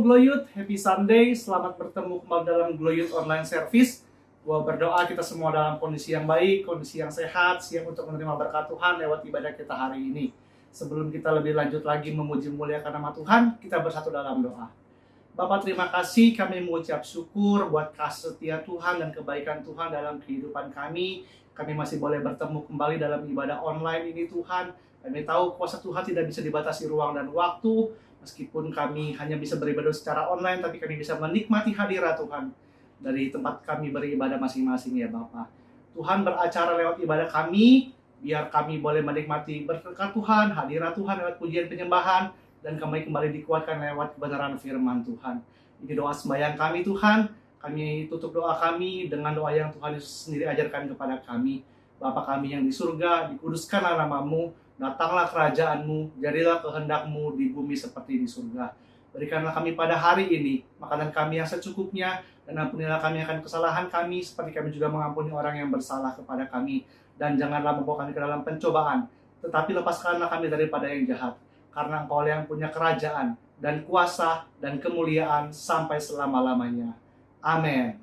Gloyut, happy Sunday, selamat bertemu kembali dalam Gloyut Online Service. Gua berdoa kita semua dalam kondisi yang baik, kondisi yang sehat, siap untuk menerima berkat Tuhan lewat ibadah kita hari ini. Sebelum kita lebih lanjut lagi memuji muliakan nama Tuhan, kita bersatu dalam doa. Bapak, terima kasih, kami mengucap syukur buat kasih setia Tuhan dan kebaikan Tuhan dalam kehidupan kami. Kami masih boleh bertemu kembali dalam ibadah online ini Tuhan. Kami tahu kuasa Tuhan tidak bisa dibatasi ruang dan waktu. Meskipun kami hanya bisa beribadah secara online, tapi kami bisa menikmati hadirat Tuhan dari tempat kami beribadah masing-masing ya Bapak. Tuhan beracara lewat ibadah kami, biar kami boleh menikmati berkat Tuhan, hadirat Tuhan lewat pujian penyembahan, dan kami kembali dikuatkan lewat kebenaran firman Tuhan. Ini doa sembahyang kami Tuhan, kami tutup doa kami dengan doa yang Tuhan Yesus sendiri ajarkan kepada kami. Bapa kami yang di surga, dikuduskanlah nama-Mu, datanglah kerajaan-Mu, jadilah kehendak-Mu di bumi seperti di surga. Berikanlah kami pada hari ini makanan kami yang secukupnya, dan ampunilah kami akan kesalahan kami, seperti kami juga mengampuni orang yang bersalah kepada kami. Dan janganlah membawa kami ke dalam pencobaan, tetapi lepaskanlah kami daripada yang jahat. Karena Engkau yang punya kerajaan, dan kuasa, dan kemuliaan sampai selama-lamanya. Amin.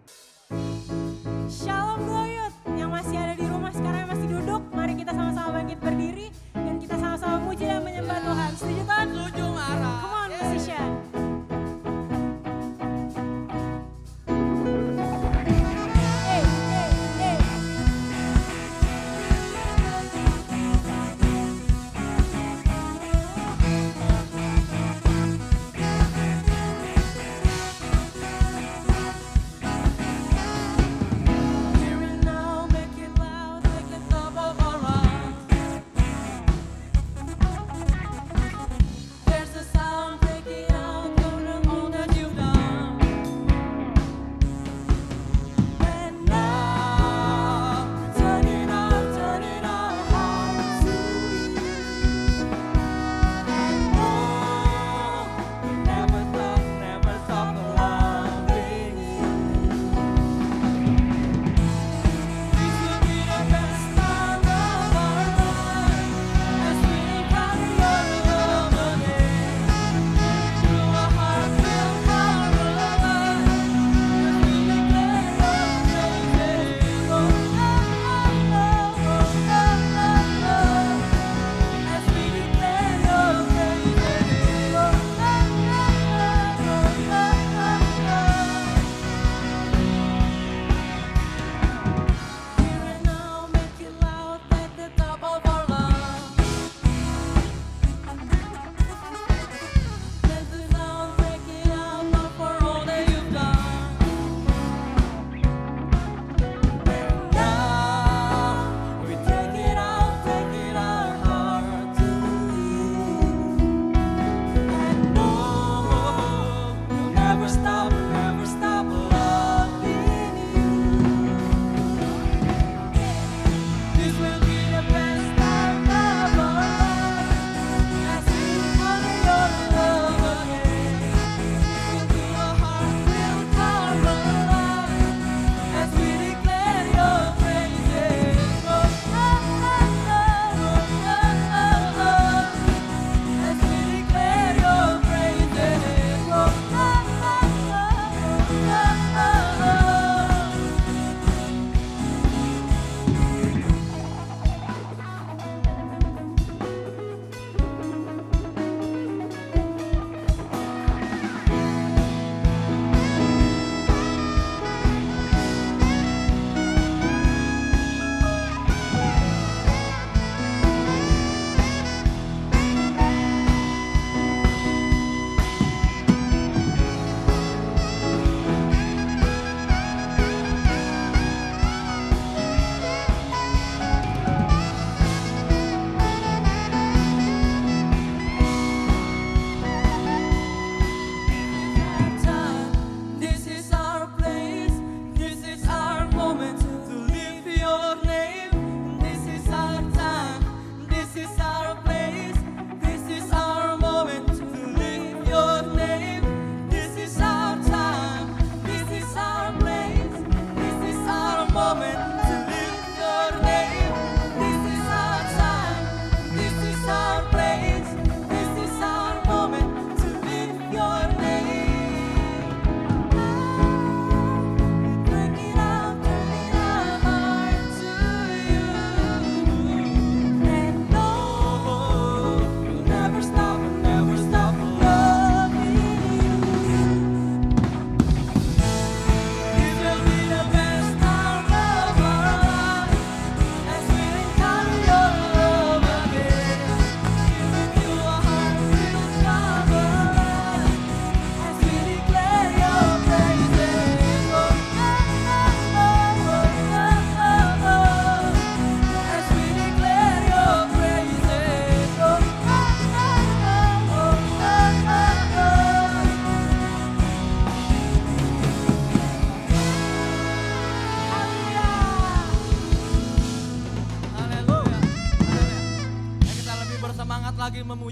Shalom Gloyut, yang masih ada di rumah sekarang yang masih duduk, mari kita sama-sama bangkit berdiri dan kita sama-sama puji dan menyembah Tuhan. Setuju Tuhan? Setuju, Mara. Come on musician. Hear it now, make it loud like the top of our lungs.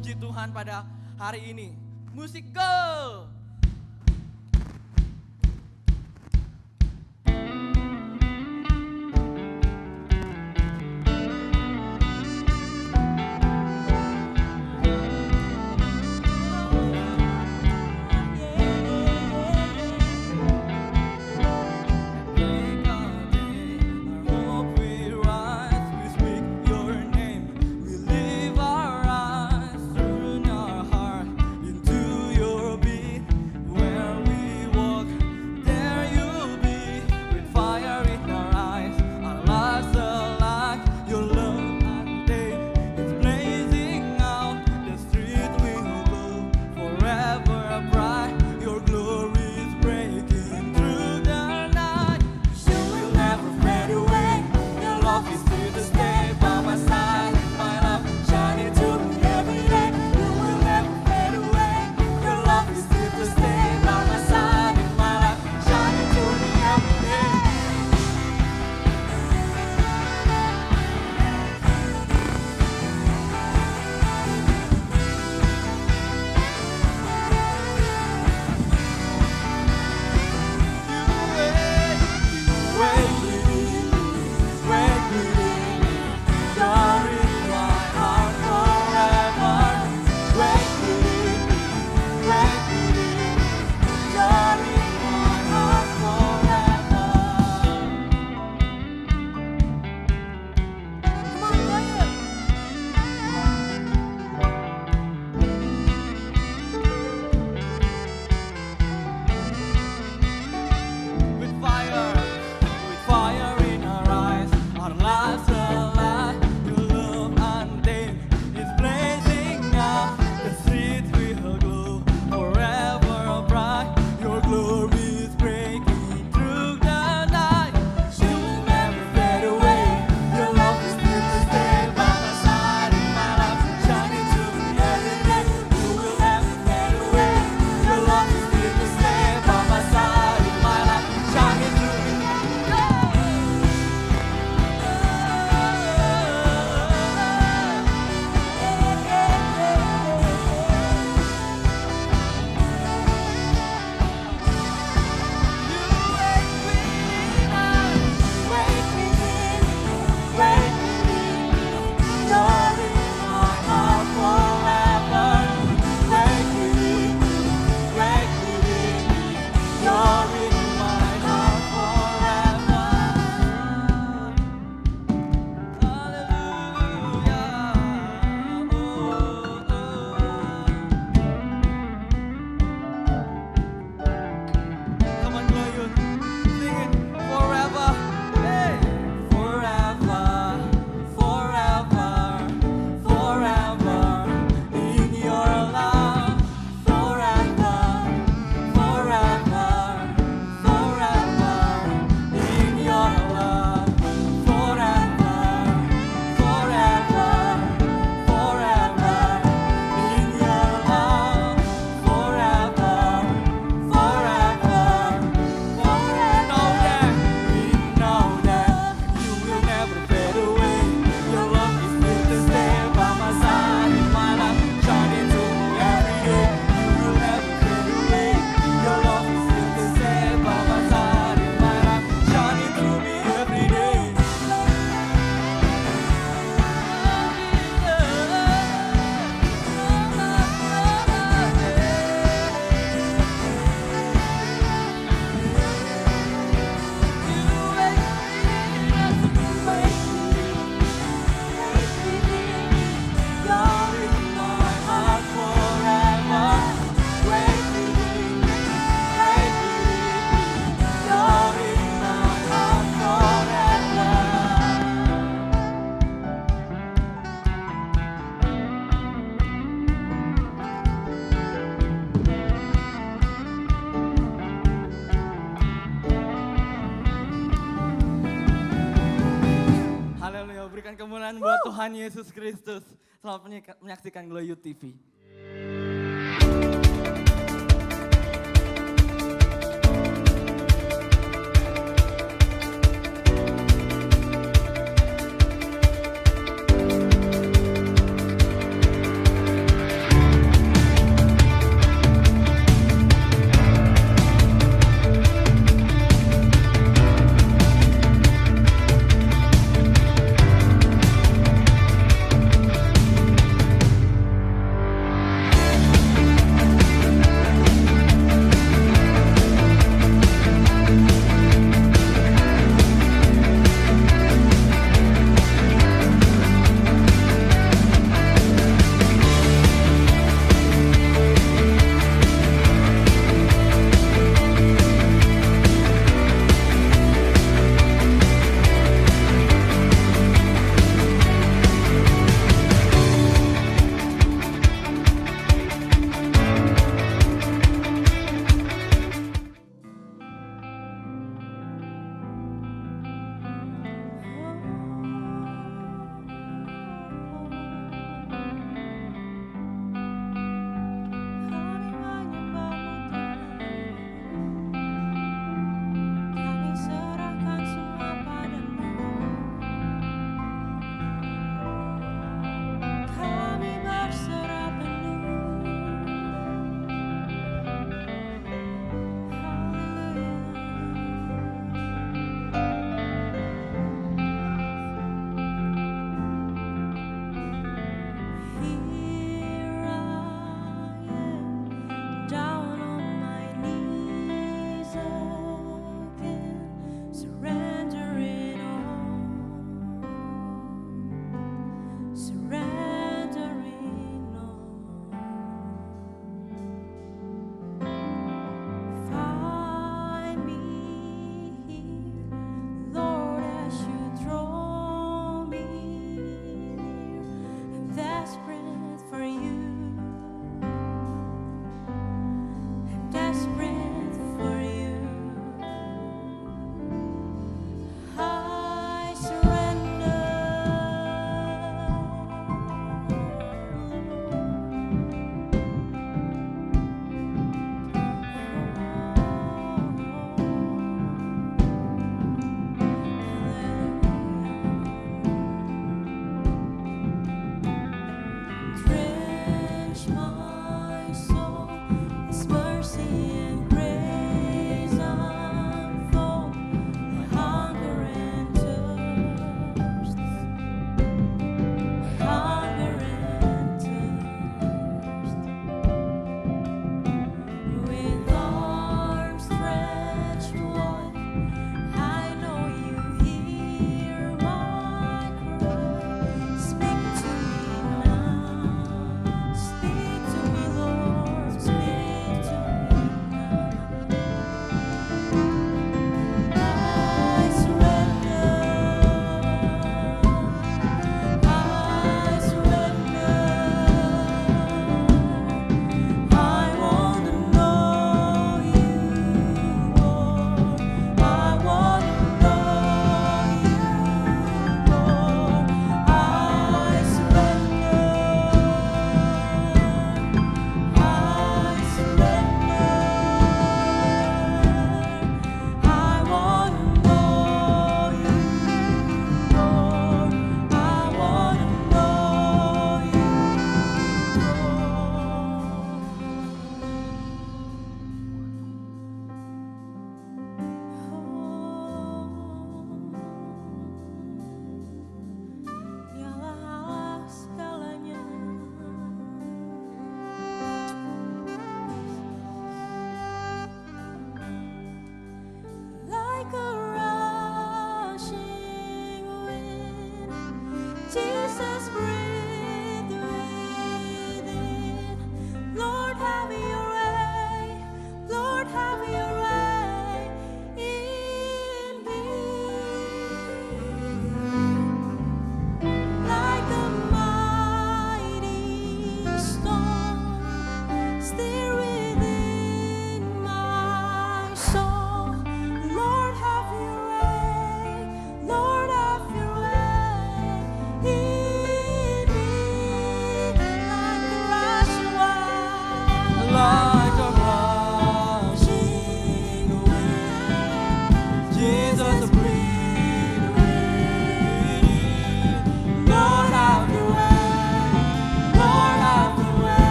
memuji Tuhan pada hari ini. Musik go! kemuliaan buat Tuhan Yesus Kristus. Selamat menyaksikan Glow Youth TV.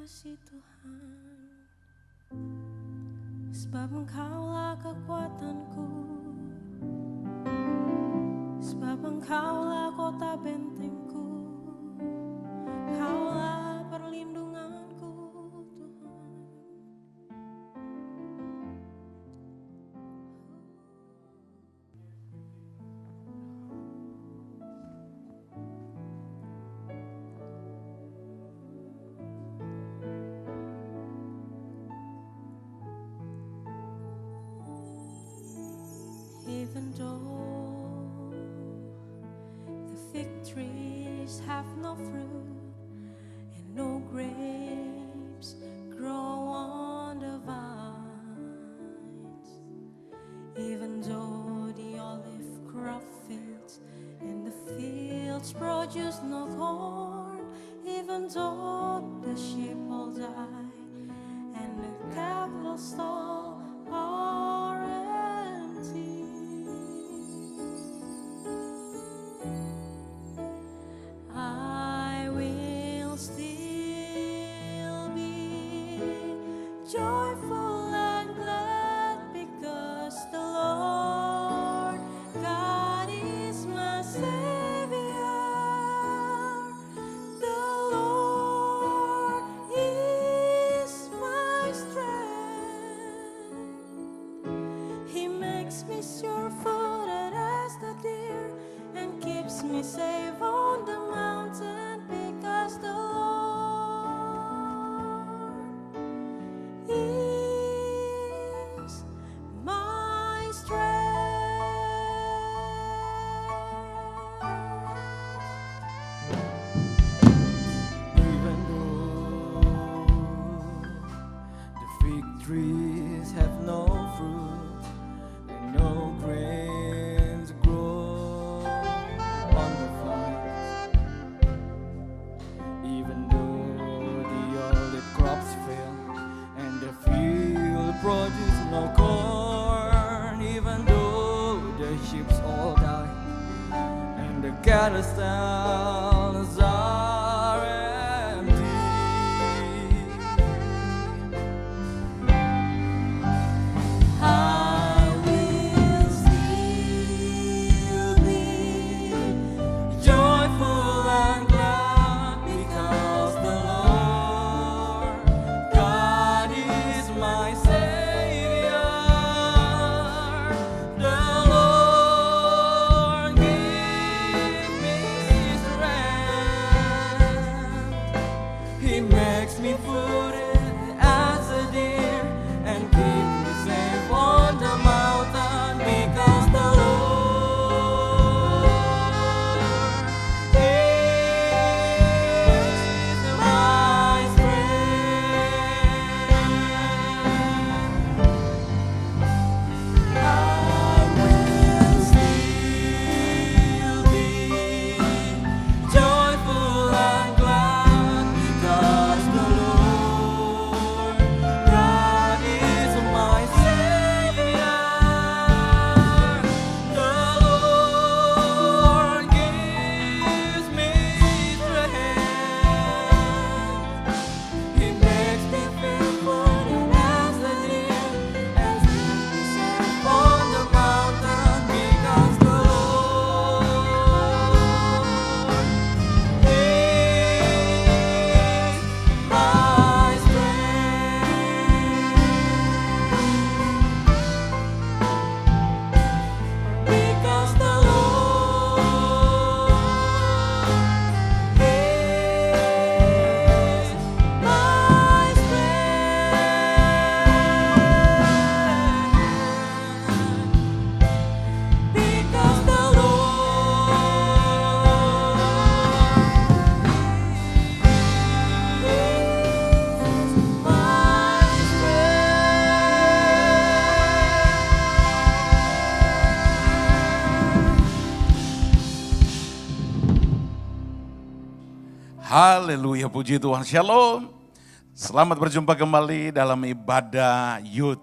kasih Tuhan, sebab Engkaulah kekuatanku, sebab Engkaulah kota bentengku, Engkaulah perlindunganku Tuhan. Even though the fig trees have no fruit and no grapes grow on the vines, even though the olive crop fails and the fields produce no corn, even though the sheep all die and the cattle stall are empty, I will still be joyful and glad, because the Lord God is my Savior. The Lord is my strength. He makes me sure-footed as the deer and keeps me safe on the mountain, because the Lord is my strength. Even though the fig trees have no fruit and no grains grow on the vine, even though the olive crops fail and the field produce no corn, even though the sheep all die and the cattle stalls are empty, I will still be joyful and glad, because the Lord God is my Savior. The Lord gives me strength. He makes me footed as a deer and keeps me safe on the mountain, because the Lord is my strength. I will still be joyful and glad, because the Lord God is my Savior. The Lord gives me strength. He makes me faithful as a deer and keeps me safe on the mountain, because the Lord is my strength. Because the Lord is my strength. Because the Haleluya, puji Tuhan. Shalom. Selamat berjumpa kembali dalam ibadah youth.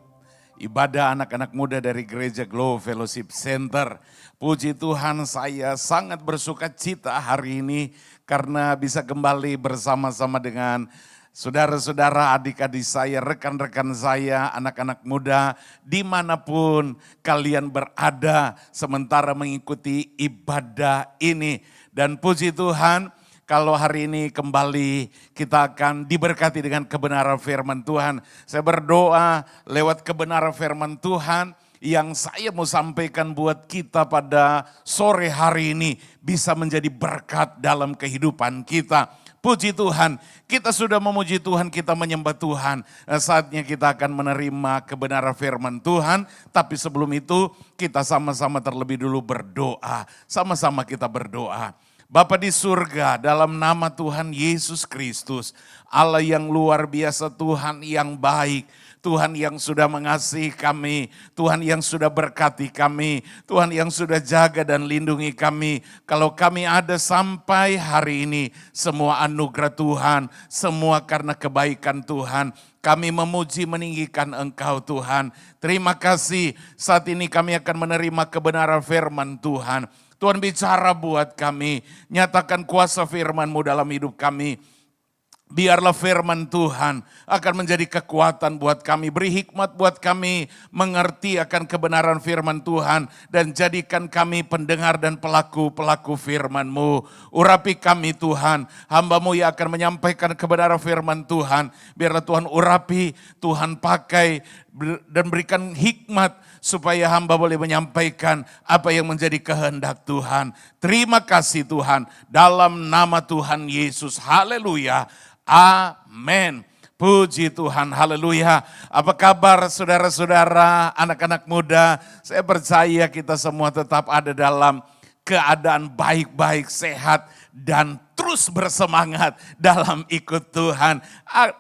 Ibadah anak-anak muda dari Gereja Glow Fellowship Center. Puji Tuhan, saya sangat bersuka cita hari ini karena bisa kembali bersama-sama dengan Saudara-saudara, adik-adik saya, rekan-rekan saya, anak-anak muda, dimanapun kalian berada sementara mengikuti ibadah ini. Dan puji Tuhan, kalau hari ini kembali kita akan diberkati dengan kebenaran firman Tuhan. Saya berdoa lewat kebenaran firman Tuhan yang saya mau sampaikan buat kita pada sore hari ini bisa menjadi berkat dalam kehidupan kita. Puji Tuhan, kita sudah memuji Tuhan, kita menyembah Tuhan. Saatnya kita akan menerima kebenaran firman Tuhan. Tapi sebelum itu kita sama-sama terlebih dulu berdoa. Sama-sama kita berdoa. Bapa di surga, dalam nama Tuhan Yesus Kristus, Allah yang luar biasa, Tuhan yang baik, Tuhan yang sudah mengasihi kami, Tuhan yang sudah berkati kami, Tuhan yang sudah jaga dan lindungi kami. Kalau kami ada sampai hari ini, semua anugerah Tuhan, semua karena kebaikan Tuhan. Kami memuji meninggikan Engkau Tuhan. Terima kasih, saat ini kami akan menerima kebenaran firman Tuhan. Tuhan bicara buat kami, nyatakan kuasa firman-Mu dalam hidup kami. Biarlah firman Tuhan akan menjadi kekuatan buat kami, beri hikmat buat kami mengerti akan kebenaran firman Tuhan dan jadikan kami pendengar dan pelaku-pelaku firman-Mu. Urapi kami Tuhan, hamba-Mu yang akan menyampaikan kebenaran firman Tuhan. Biarlah Tuhan urapi, Tuhan pakai dan berikan hikmat supaya hamba boleh menyampaikan apa yang menjadi kehendak Tuhan. Terima kasih Tuhan, dalam nama Tuhan Yesus, haleluya. Amin. Puji Tuhan, haleluya. Apa kabar saudara-saudara, anak-anak muda? Saya percaya kita semua tetap ada dalam keadaan baik-baik, sehat, dan terus bersemangat dalam ikut Tuhan.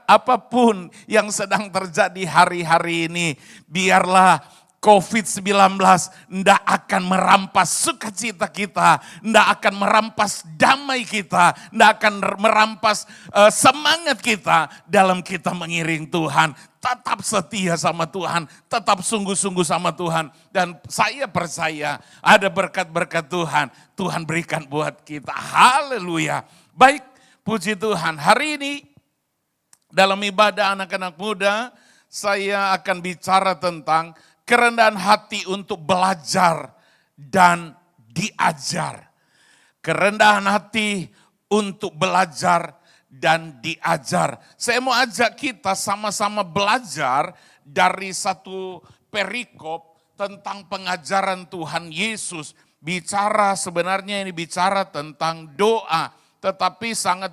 Apapun yang sedang terjadi hari-hari ini, biarlah COVID-19 tidak akan merampas sukacita kita, tidak akan merampas damai kita, tidak akan merampas semangat kita dalam kita mengiring Tuhan. Tetap setia sama Tuhan, tetap sungguh-sungguh sama Tuhan. Dan saya percaya ada berkat-berkat Tuhan, Tuhan berikan buat kita. Haleluya. Baik, puji Tuhan. Hari ini dalam ibadah anak-anak muda, saya akan bicara tentang kerendahan hati untuk belajar dan diajar. Kerendahan hati untuk belajar dan diajar. Saya mau ajak kita sama-sama belajar dari satu perikop tentang pengajaran Tuhan Yesus. Sebenarnya ini bicara tentang doa, tetapi sangat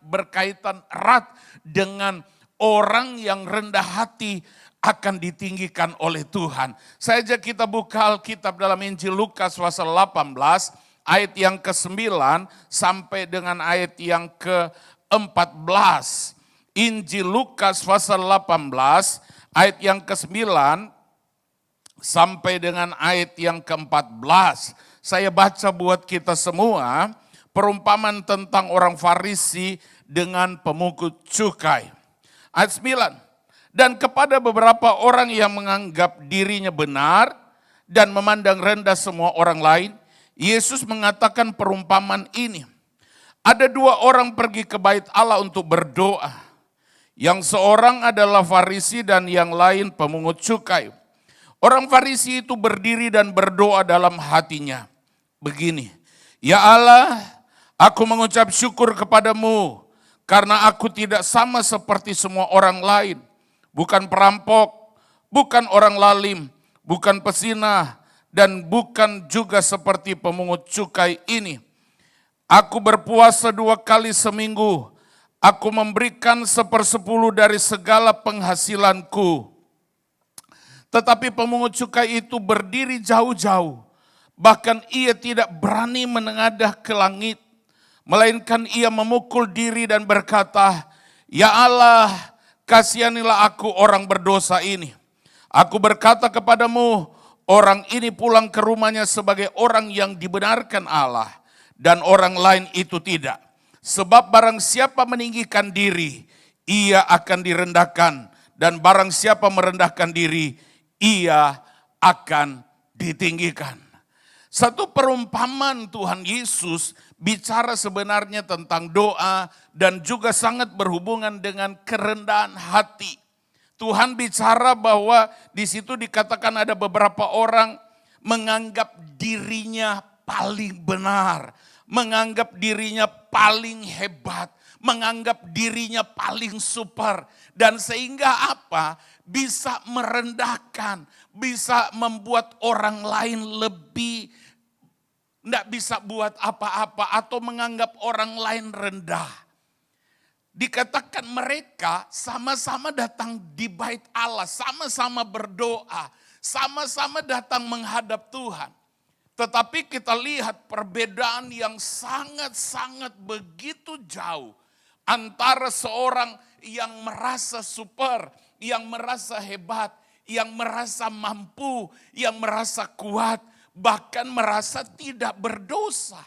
berkaitan erat dengan orang yang rendah hati akan ditinggikan oleh Tuhan. Saya ajak kita buka Alkitab dalam Injil Lukas pasal 18 ayat yang ke-9 sampai dengan ayat yang ke-14. Injil Lukas pasal 18 ayat yang ke-9 sampai dengan ayat yang ke-14. Saya baca buat kita semua perumpamaan tentang orang Farisi dengan pemungut cukai. Ayat 9. Dan kepada beberapa orang yang menganggap dirinya benar dan memandang rendah semua orang lain, Yesus mengatakan perumpamaan ini. Ada dua orang pergi ke bait Allah untuk berdoa. Yang seorang adalah Farisi dan yang lain pemungut cukai. Orang Farisi itu berdiri dan berdoa dalam hatinya. Begini, ya Allah, aku mengucap syukur kepadamu karena aku tidak sama seperti semua orang lain. Bukan perampok, bukan orang lalim, bukan pezinah, dan bukan juga seperti pemungut cukai ini. Aku berpuasa 2 kali seminggu, aku memberikan 1/10 dari segala penghasilanku. Tetapi pemungut cukai itu berdiri jauh-jauh, bahkan ia tidak berani menengadah ke langit, melainkan ia memukul diri dan berkata, ya Allah, kasihanilah aku orang berdosa ini. Aku berkata kepadamu, orang ini pulang ke rumahnya sebagai orang yang dibenarkan Allah, dan orang lain itu tidak. Sebab barang siapa meninggikan diri, ia akan direndahkan, dan barang siapa merendahkan diri, ia akan ditinggikan. Satu perumpamaan Tuhan Yesus bicara sebenarnya tentang doa dan juga sangat berhubungan dengan kerendahan hati. Tuhan bicara bahwa di situ dikatakan ada beberapa orang menganggap dirinya paling benar, menganggap dirinya paling hebat, menganggap dirinya paling super. Dan sehingga apa? Bisa merendahkan, bisa membuat orang lain lebih tidak bisa buat apa-apa atau menganggap orang lain rendah. Dikatakan mereka sama-sama datang di bait Allah, sama-sama berdoa, sama-sama datang menghadap Tuhan. Tetapi kita lihat perbedaan yang sangat-sangat begitu jauh antara seorang yang merasa super, yang merasa hebat, yang merasa mampu, yang merasa kuat, bahkan merasa tidak berdosa.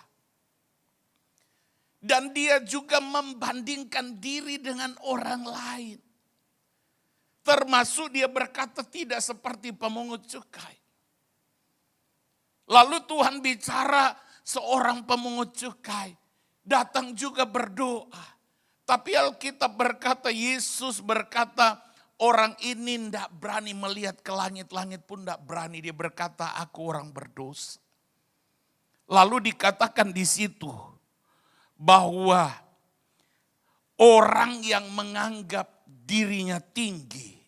Dan dia juga membandingkan diri dengan orang lain. Termasuk dia berkata tidak seperti pemungut cukai. Lalu Tuhan bicara seorang pemungut cukai datang juga berdoa. Tapi Alkitab berkata, Yesus berkata, orang ini tidak berani melihat ke langit-langit pun tidak berani. Dia berkata, aku orang berdosa. Lalu dikatakan di situ bahwa orang yang menganggap dirinya tinggi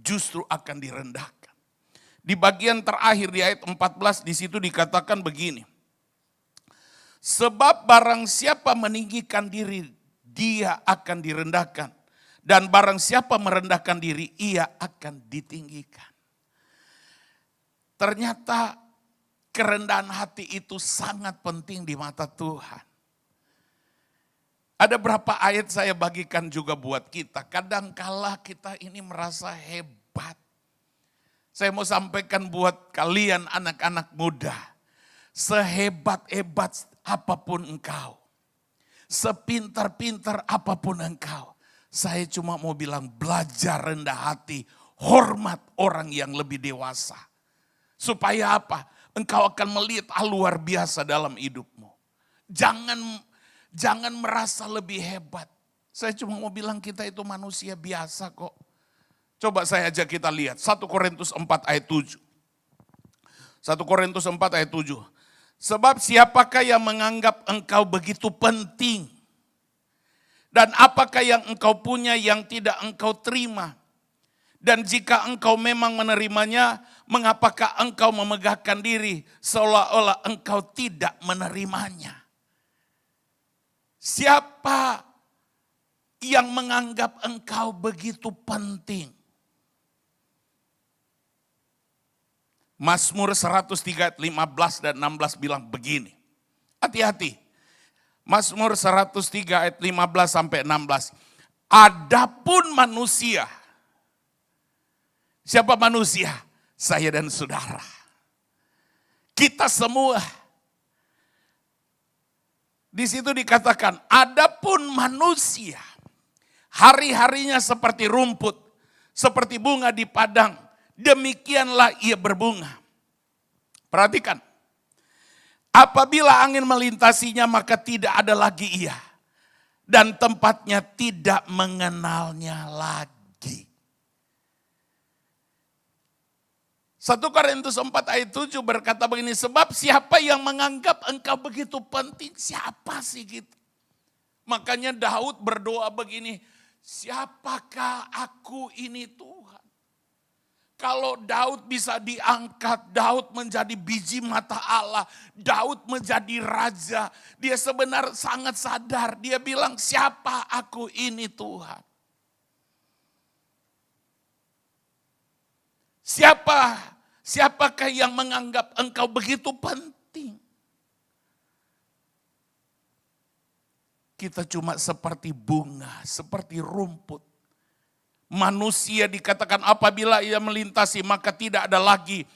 justru akan direndahkan. Di bagian terakhir di ayat 14 di situ dikatakan begini. Sebab barang siapa meninggikan diri, dia akan direndahkan. Dan barang siapa merendahkan diri, ia akan ditinggikan. Ternyata kerendahan hati itu sangat penting di mata Tuhan. Ada berapa ayat saya bagikan juga buat kita. Kadangkala kita ini merasa hebat. Saya mau sampaikan buat kalian anak-anak muda. Sehebat-hebat apapun engkau. Sepintar-pintar apapun engkau. Saya cuma mau bilang belajar rendah hati, hormat orang yang lebih dewasa. Supaya apa? Engkau akan melihat luar biasa dalam hidupmu. Jangan merasa lebih hebat. Saya cuma mau bilang kita itu manusia biasa kok. Coba saya ajak kita lihat 1 Korintus 4 ayat 7. 1 Korintus 4 ayat 7. Sebab siapakah yang menganggap engkau begitu penting? Dan apakah yang engkau punya yang tidak engkau terima? Dan jika engkau memang menerimanya, mengapakah engkau memegahkan diri seolah-olah engkau tidak menerimanya? Siapa yang menganggap engkau begitu penting? Mazmur 103 ayat 15 dan 16 bilang begini. Hati-hati. Mazmur 103 ayat 15 sampai 16. Adapun manusia. Siapa manusia? Saya dan saudara. Kita semua. Di situ dikatakan, adapun manusia. Hari-harinya seperti rumput. Seperti bunga di padang. Demikianlah ia berbunga. Perhatikan. Apabila angin melintasinya maka tidak ada lagi ia. Dan tempatnya tidak mengenalnya lagi. 1 Korintus 4 ayat 7 berkata begini. Sebab siapa yang menganggap engkau begitu penting? Siapa sih gitu? Makanya Daud berdoa begini. Siapakah aku ini Tuhan? Kalau Daud bisa diangkat, Daud menjadi biji mata Allah, Daud menjadi raja. Dia sebenarnya sangat sadar, dia bilang siapa aku ini Tuhan. Siapakah yang menganggap engkau begitu penting? Kita cuma seperti bunga, seperti rumput. Manusia dikatakan apabila ia melintasi maka tidak ada lagi.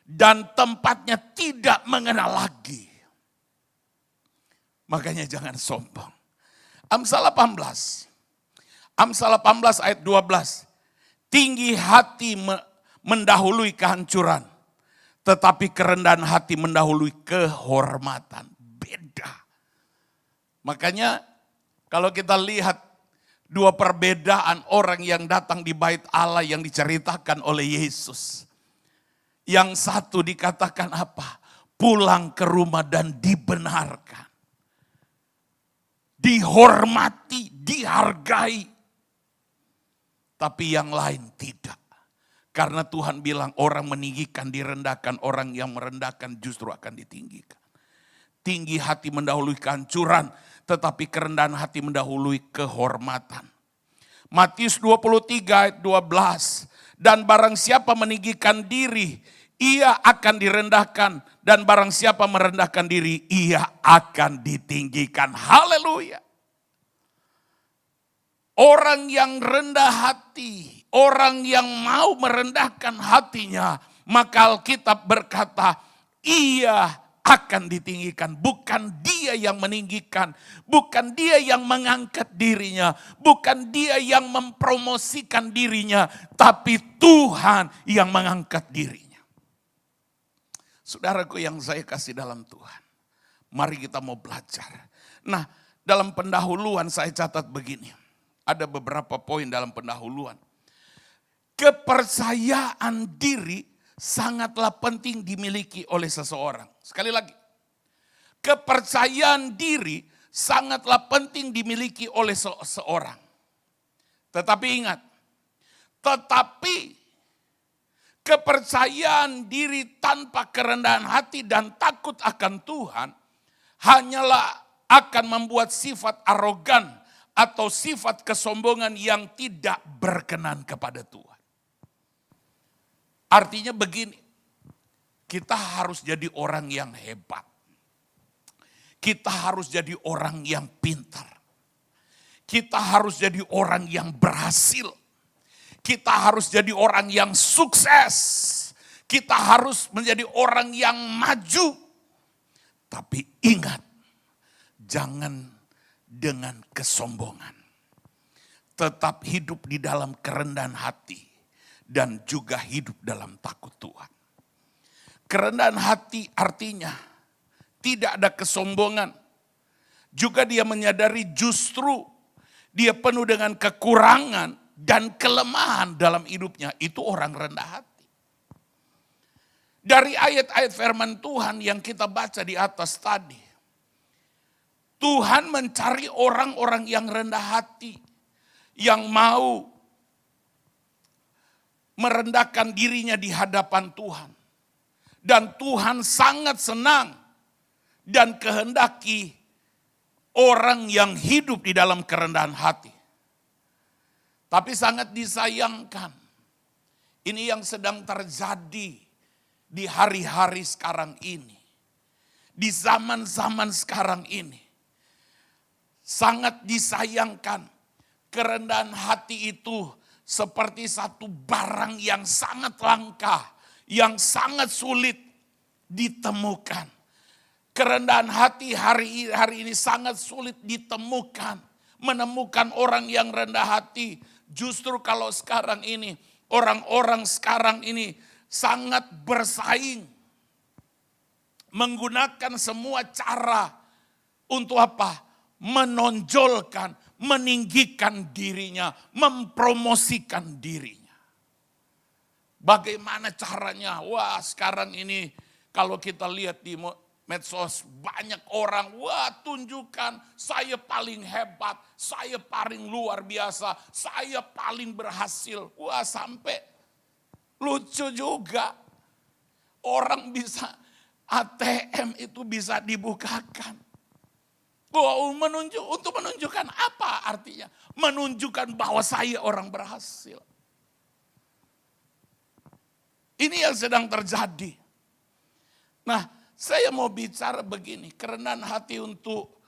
Dan tempatnya tidak mengenal lagi. Makanya jangan sombong. Amsal 18. Amsal 18 ayat 12. Tinggi hati mendahului kehancuran. Tetapi kerendahan hati mendahului kehormatan. Beda. Makanya kalau kita lihat dua perbedaan orang yang datang di bait Allah yang diceritakan oleh Yesus. Yang satu dikatakan apa? Pulang ke rumah dan dibenarkan. Dihormati, dihargai. Tapi yang lain tidak. Karena Tuhan bilang orang meninggikan, direndahkan, orang yang merendahkan justru akan ditinggikan. Tinggi hati mendahului kehancuran, tetapi kerendahan hati mendahului kehormatan. Matius 23 ayat 12. Dan barang siapa meninggikan diri, ia akan direndahkan. Dan barang siapa merendahkan diri, ia akan ditinggikan. Haleluya. Orang yang rendah hati, orang yang mau merendahkan hatinya, maka Alkitab berkata, ia akan ditinggikan. Bukan dia yang meninggikan, bukan dia yang mengangkat dirinya, bukan dia yang mempromosikan dirinya, tapi Tuhan yang mengangkat dirinya. Saudaraku yang saya kasih dalam Tuhan, mari kita mau belajar. Nah, dalam pendahuluan saya catat begini. Ada beberapa poin dalam pendahuluan. Kepercayaan diri sangatlah penting dimiliki oleh seseorang. Sekali lagi, kepercayaan diri sangatlah penting dimiliki oleh seseorang. Tetapi ingat, kepercayaan diri tanpa kerendahan hati dan takut akan Tuhan hanyalah akan membuat sifat arogan atau sifat kesombongan yang tidak berkenan kepada Tuhan. Artinya begini, kita harus jadi orang yang hebat. Kita harus jadi orang yang pintar. Kita harus jadi orang yang berhasil. Kita harus jadi orang yang sukses. Kita harus menjadi orang yang maju. Tapi ingat, jangan dengan kesombongan. Tetap hidup di dalam kerendahan hati dan juga hidup dalam takut Tuhan. Kerendahan hati artinya tidak ada kesombongan. Juga dia menyadari justru dia penuh dengan kekurangan dan kelemahan dalam hidupnya. Itu orang rendah hati. Dari ayat-ayat firman Tuhan yang kita baca di atas tadi, Tuhan mencari orang-orang yang rendah hati, yang mau merendahkan dirinya di hadapan Tuhan. Dan Tuhan sangat senang dan kehendaki orang yang hidup di dalam kerendahan hati. Tapi sangat disayangkan, ini yang sedang terjadi di hari-hari sekarang ini. Di zaman-zaman sekarang ini. Sangat disayangkan, kerendahan hati itu seperti satu barang yang sangat langka, yang sangat sulit ditemukan. Kerendahan hati hari ini sangat sulit ditemukan. Menemukan orang yang rendah hati. Justru kalau sekarang ini, orang-orang sekarang ini sangat bersaing. Menggunakan semua cara untuk apa? Menonjolkan, meninggikan dirinya, mempromosikan dirinya. Bagaimana caranya? Wah, sekarang ini kalau kita lihat di medsos banyak orang, wah tunjukkan saya paling hebat, saya paling luar biasa, saya paling berhasil. Wah, sampai lucu juga. Orang bisa ATM itu bisa dibukakan. Untuk menunjukkan apa artinya? Menunjukkan bahwa saya orang berhasil. Ini yang sedang terjadi. Nah, saya mau bicara begini, kerendahan hati untuk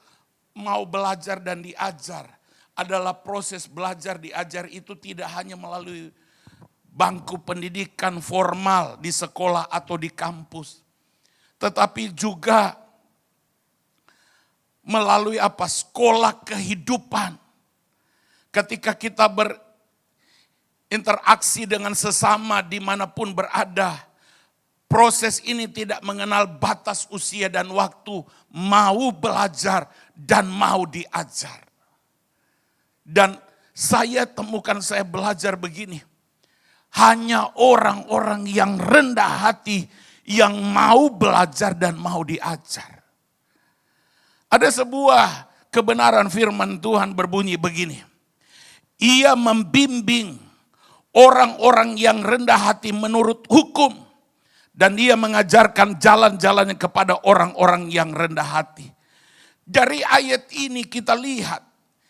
mau belajar dan diajar adalah proses belajar diajar itu tidak hanya melalui bangku pendidikan formal di sekolah atau di kampus. Tetapi juga melalui apa? Sekolah kehidupan. Ketika kita berinteraksi dengan sesama dimanapun berada, Proses ini tidak mengenal batas usia dan waktu, mau belajar dan mau diajar. Dan saya temukan, saya belajar begini, hanya orang-orang yang rendah hati yang mau belajar dan mau diajar. Ada sebuah kebenaran firman Tuhan berbunyi begini, Ia membimbing orang-orang yang rendah hati menurut hukum, dan Ia mengajarkan jalan-jalannya kepada orang-orang yang rendah hati. Dari ayat ini kita lihat,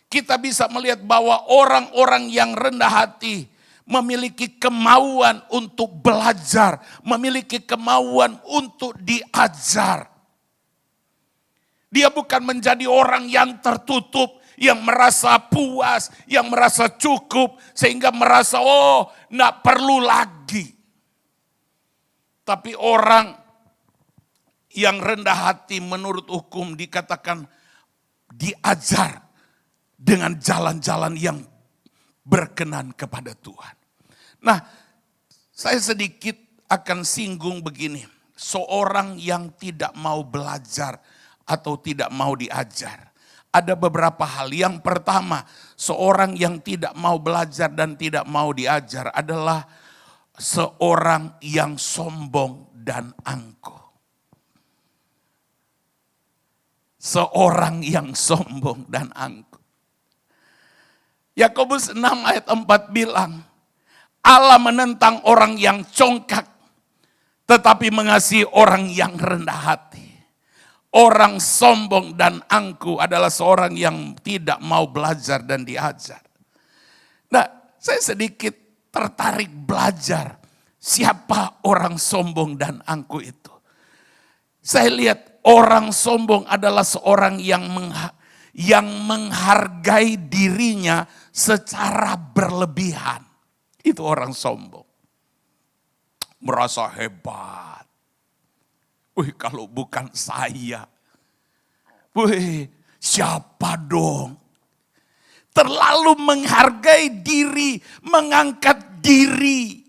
kita bisa melihat bahwa orang-orang yang rendah hati memiliki kemauan untuk belajar, memiliki kemauan untuk diajar. Dia bukan menjadi orang yang tertutup, yang merasa puas, yang merasa cukup, sehingga merasa, oh, enggak perlu lagi. Tapi orang yang rendah hati menurut hukum dikatakan diajar dengan jalan-jalan yang berkenan kepada Tuhan. Nah, saya sedikit akan singgung begini. Seorang yang tidak mau belajar atau tidak mau diajar. Ada beberapa hal. Yang pertama, seorang yang tidak mau belajar dan tidak mau diajar adalah seorang yang sombong dan angkuh. Seorang yang sombong dan angkuh. Yakobus 6 ayat 4 bilang, Allah menentang orang yang congkak, tetapi mengasihi orang yang rendah hati. Orang sombong dan angkuh adalah seorang yang tidak mau belajar dan diajar. Nah, saya sedikit tertarik belajar siapa orang sombong dan angkuh itu. Saya lihat orang sombong adalah seorang yang menghargai dirinya secara berlebihan. Itu orang sombong. Merasa hebat. Wih, kalau bukan saya. Wih, siapa dong? Terlalu menghargai diri, mengangkat diri.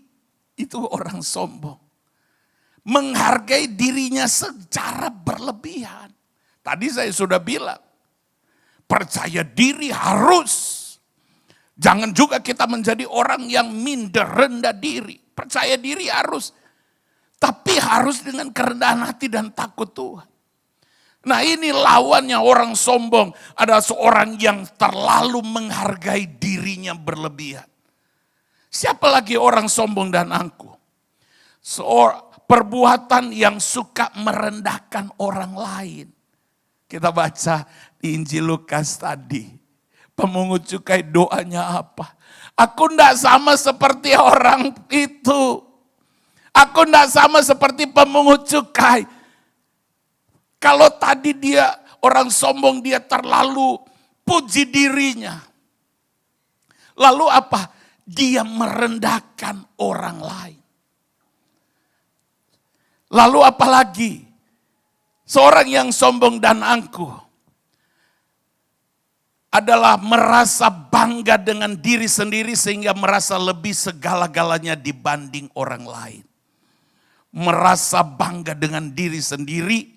Itu orang sombong. Menghargai dirinya secara berlebihan. Tadi saya sudah bilang, percaya diri harus. Jangan juga kita menjadi orang yang minder, rendah diri. Percaya diri harus. Tapi harus dengan kerendahan hati dan takut Tuhan. Nah, ini lawannya orang sombong adalah seorang yang terlalu menghargai dirinya berlebihan. Siapa lagi orang sombong dan angkuh? Perbuatan yang suka merendahkan orang lain. Kita baca di Injil Lukas tadi. Pemungut cukai doanya apa? Aku tidak sama seperti orang itu. Aku tidak sama seperti pemungut cukai. Kalau tadi dia orang sombong, dia terlalu puji dirinya. Lalu apa? Dia merendahkan orang lain. Lalu apa lagi? Seorang yang sombong dan angkuh adalah merasa bangga dengan diri sendiri sehingga merasa lebih segala-galanya dibanding orang lain. Merasa bangga dengan diri sendiri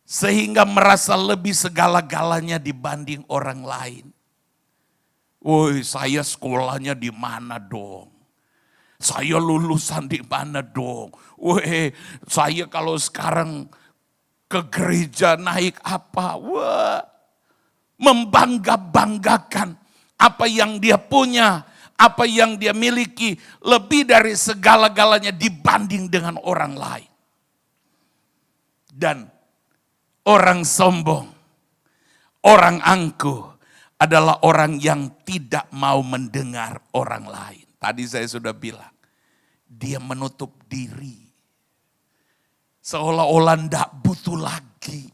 sehingga merasa lebih segala-galanya dibanding orang lain. Woi, saya sekolahnya di mana dong? Saya lulusan di mana dong? Woi, saya kalau sekarang ke gereja naik apa? Wah, membangga-banggakan apa yang dia punya, apa yang dia miliki lebih dari segala-galanya dibanding dengan orang lain. Dan orang sombong, orang angkuh adalah orang yang tidak mau mendengar orang lain. Tadi saya sudah bilang, dia menutup diri. Seolah-olah tidak butuh lagi.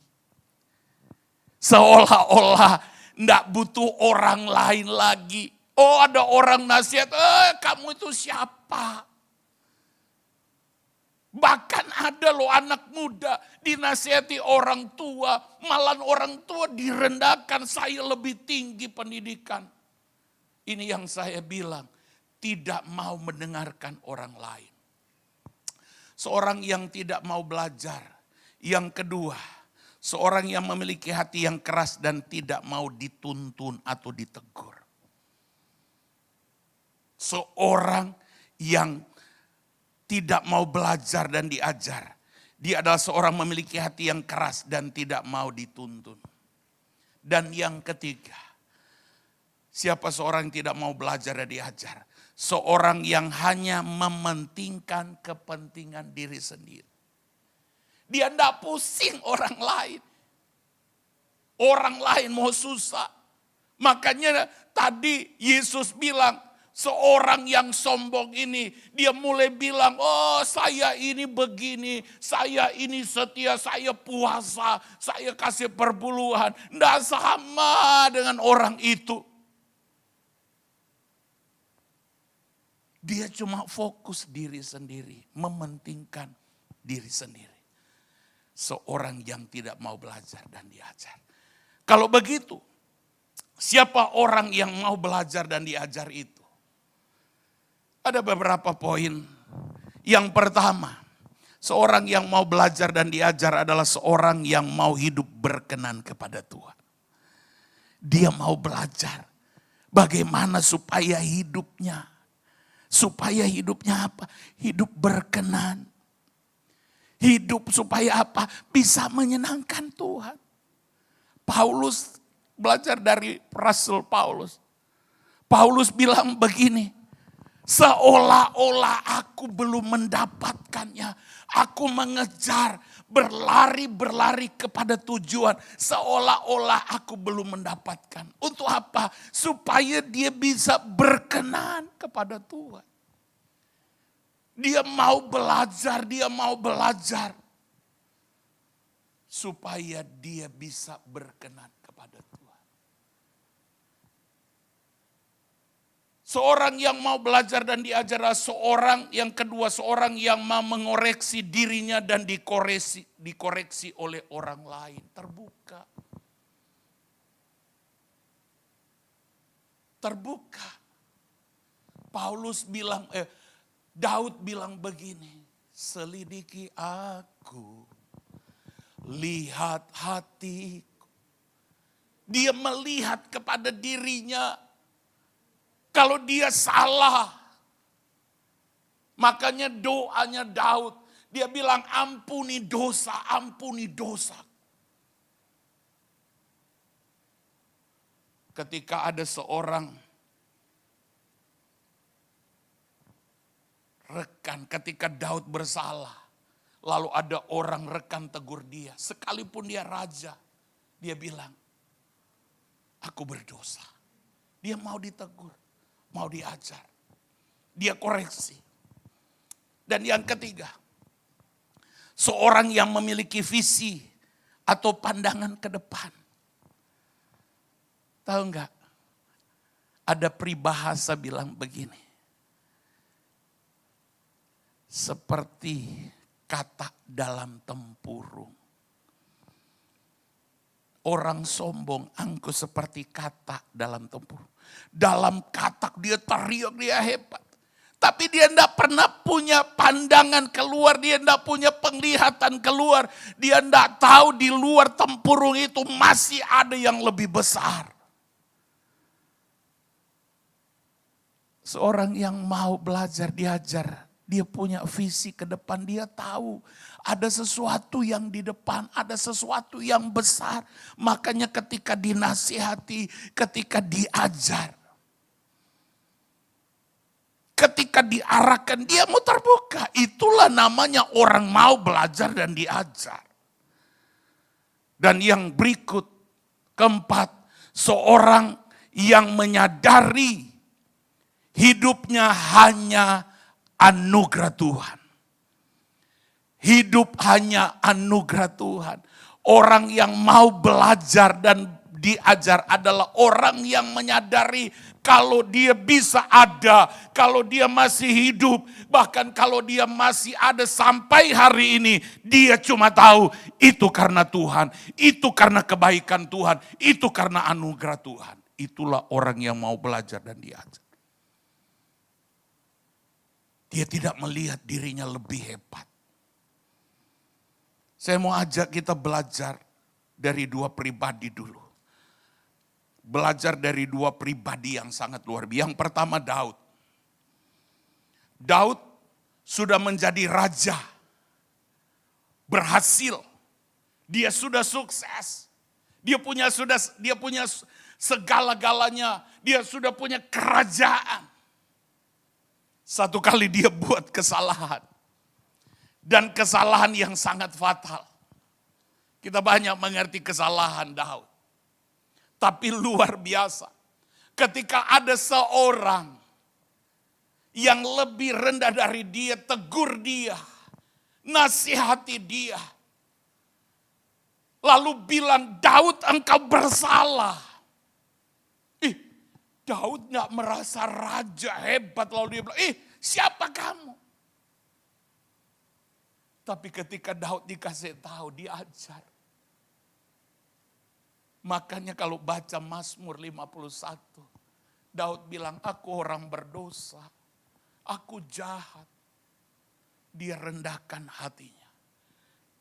Seolah-olah tidak butuh orang lain lagi. Oh, ada orang nasihat, kamu itu siapa? Bahkan ada loh anak muda dinasihati orang tua, malah orang tua direndahkan, saya lebih tinggi pendidikan. Ini yang saya bilang, tidak mau mendengarkan orang lain. seorang yang tidak mau belajar. Yang kedua, seorang yang memiliki hati yang keras dan tidak mau dituntun atau ditegur. Seorang yang tidak mau belajar dan diajar. Dia adalah seorang memiliki hati yang keras dan tidak mau dituntun. Dan yang ketiga, siapa seorang yang tidak mau belajar dan diajar? Seorang yang hanya mementingkan kepentingan diri sendiri. Dia tidak pusing orang lain. Orang lain mau susah. Makanya tadi Yesus bilang, seorang yang sombong ini, dia mulai bilang, oh saya ini begini, saya ini setia, saya puasa, saya kasih perpuluhan. Tidak sama dengan orang itu. Dia cuma fokus diri sendiri, mementingkan diri sendiri. Seorang yang tidak mau belajar dan diajar. Kalau begitu, siapa orang yang mau belajar dan diajar itu? Ada beberapa poin. Yang pertama, seorang yang mau belajar dan diajar adalah seorang yang mau hidup berkenan kepada Tuhan. Dia mau belajar bagaimana supaya hidupnya apa? Hidup berkenan. Hidup supaya apa? Bisa menyenangkan Tuhan. Paulus belajar dari Rasul Paulus. Paulus bilang begini, seolah-olah aku belum mendapatkannya. Aku mengejar, berlari kepada tujuan. Seolah-olah aku belum mendapatkan. Untuk apa? Supaya dia bisa berkenan kepada Tuhan. Dia mau belajar. Supaya dia bisa berkenan kepada Tuhan. Seorang yang mau belajar dan diajar adalah seorang yang kedua, seorang yang mau mengoreksi dirinya dan dikoreksi oleh orang lain. Terbuka. Daud bilang begini, selidiki aku, lihat hatiku. Dia melihat kepada dirinya. Kalau dia salah, makanya doanya Daud, dia bilang ampuni dosa. Ketika ada seorang rekan, ketika Daud bersalah, lalu ada orang rekan tegur dia, sekalipun dia raja, dia bilang, aku berdosa. Dia mau ditegur. Mau diajar, dia koreksi. Dan yang ketiga, seorang yang memiliki visi atau pandangan ke depan. Tahu enggak? Ada peribahasa bilang begini. Seperti katak dalam tempurung. Orang sombong angkuh seperti katak dalam tempurung. Dalam katak dia teriak, dia hebat. Tapi dia tidak pernah punya pandangan keluar, dia tidak punya penglihatan keluar. Dia tidak tahu di luar tempurung itu masih ada yang lebih besar. Seorang yang mau belajar, diajar, dia punya visi ke depan, dia tahu ada sesuatu yang di depan, ada sesuatu yang besar. Makanya ketika dinasihati, ketika diajar, ketika diarahkan, dia mau terbuka. Itulah namanya orang mau belajar dan diajar. Dan yang berikut, keempat, seorang yang menyadari hidupnya hanya anugerah Tuhan. Hidup hanya anugerah Tuhan. Orang yang mau belajar dan diajar adalah orang yang menyadari kalau dia bisa ada, kalau dia masih hidup, bahkan kalau dia masih ada sampai hari ini, dia cuma tahu itu karena Tuhan, itu karena kebaikan Tuhan, itu karena anugerah Tuhan. Itulah orang yang mau belajar dan diajar. Dia tidak melihat dirinya lebih hebat. Saya mau ajak kita belajar dari dua pribadi dulu. Belajar dari dua pribadi yang sangat luar biasa. Yang pertama Daud. Daud sudah menjadi raja. Berhasil. Dia sudah sukses. Dia punya segala-galanya. Dia sudah punya kerajaan. Satu kali dia buat kesalahan. Dan kesalahan yang sangat fatal. Kita banyak mengerti kesalahan Daud. Tapi luar biasa. Ketika ada seorang yang lebih rendah dari dia, tegur dia. Nasihati dia. Lalu bilang, Daud engkau bersalah. Daud gak merasa raja hebat. Lalu dia bilang, siapa kamu? Tapi ketika Daud dikasih tahu, diajar. Makanya kalau baca Mazmur 51, Daud bilang, aku orang berdosa, aku jahat. Dia rendahkan hatinya.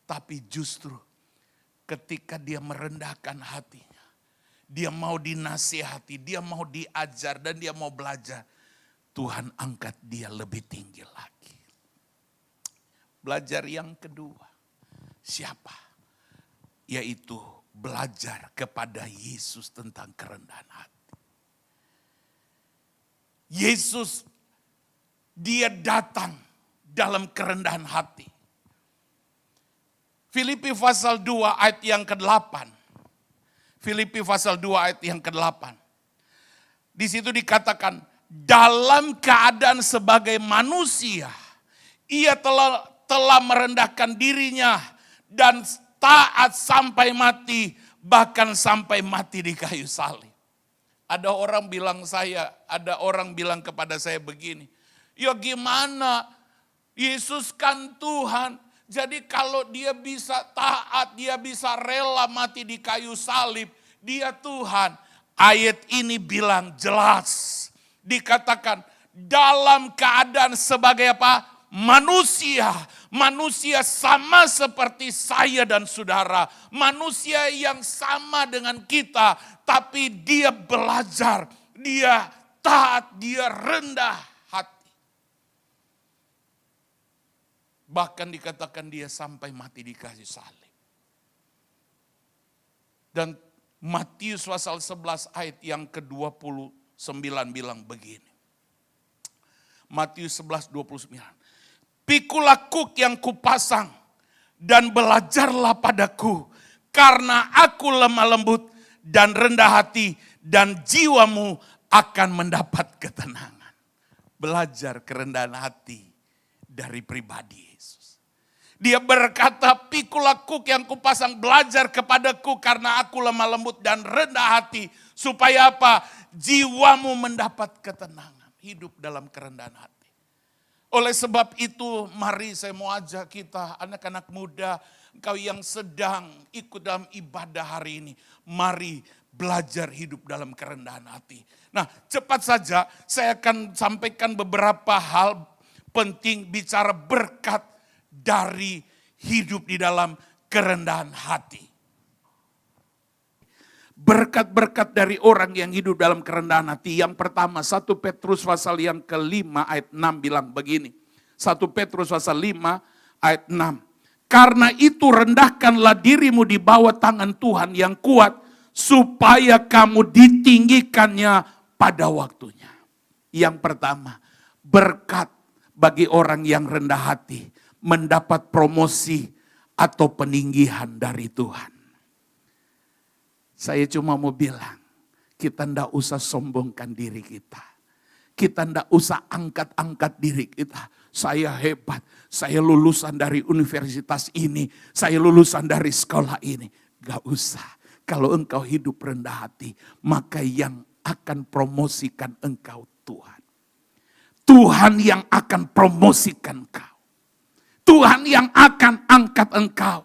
Tapi justru ketika dia merendahkan hatinya, dia mau dinasihati, dia mau diajar dan dia mau belajar. Tuhan angkat dia lebih tinggi lagi. Belajar yang kedua, siapa? Yaitu belajar kepada Yesus tentang kerendahan hati. Yesus, dia datang dalam kerendahan hati. Filipi pasal 2 ayat yang ke-8. Filipi pasal 2 ayat yang ke-8. Di situ dikatakan, dalam keadaan sebagai manusia, ia telah merendahkan dirinya dan taat sampai mati, bahkan sampai mati di kayu salib. Ada orang bilang kepada saya begini, ya gimana, Yesus kan Tuhan, jadi kalau dia bisa taat, dia bisa rela mati di kayu salib, dia Tuhan. Ayat ini bilang jelas, dikatakan dalam keadaan sebagai apa? Manusia sama seperti saya dan saudara. Manusia yang sama dengan kita. Tapi dia belajar, dia taat, dia rendah hati. Bahkan dikatakan dia sampai mati di kayu salib. Dan Matius pasal 11 ayat yang ke-29 bilang begini. Matius 11:29. Pikulah kuk yang kupasang dan belajarlah padaku, karena aku lemah lembut dan rendah hati, dan jiwamu akan mendapat ketenangan. Belajar kerendahan hati dari pribadi Yesus. Dia berkata, pikulah kuk yang kupasang, belajar kepadaku karena aku lemah lembut dan rendah hati. Supaya apa? Jiwamu mendapat ketenangan. Hidup dalam kerendahan hati. Oleh sebab itu, mari saya mau ajak kita, anak-anak muda, engkau yang sedang ikut dalam ibadah hari ini. Mari belajar hidup dalam kerendahan hati. Nah, cepat saja saya akan sampaikan beberapa hal penting bicara berkat dari hidup di dalam kerendahan hati. Berkat-berkat dari orang yang hidup dalam kerendahan hati. Yang pertama, 1 Petrus pasal yang ke-5 ayat 6 bilang begini. 1 Petrus pasal 5 ayat 6. Karena itu rendahkanlah dirimu di bawah tangan Tuhan yang kuat, supaya kamu ditinggikannya pada waktunya. Yang pertama, berkat bagi orang yang rendah hati, mendapat promosi atau peninggihan dari Tuhan. Saya cuma mau bilang, kita ndak usah sombongkan diri kita. Kita ndak usah angkat-angkat diri kita. Saya hebat, saya lulusan dari universitas ini, saya lulusan dari sekolah ini. Gak usah. Kalau engkau hidup rendah hati, maka yang akan promosikan engkau Tuhan. Tuhan yang akan promosikan engkau. Tuhan yang akan angkat engkau.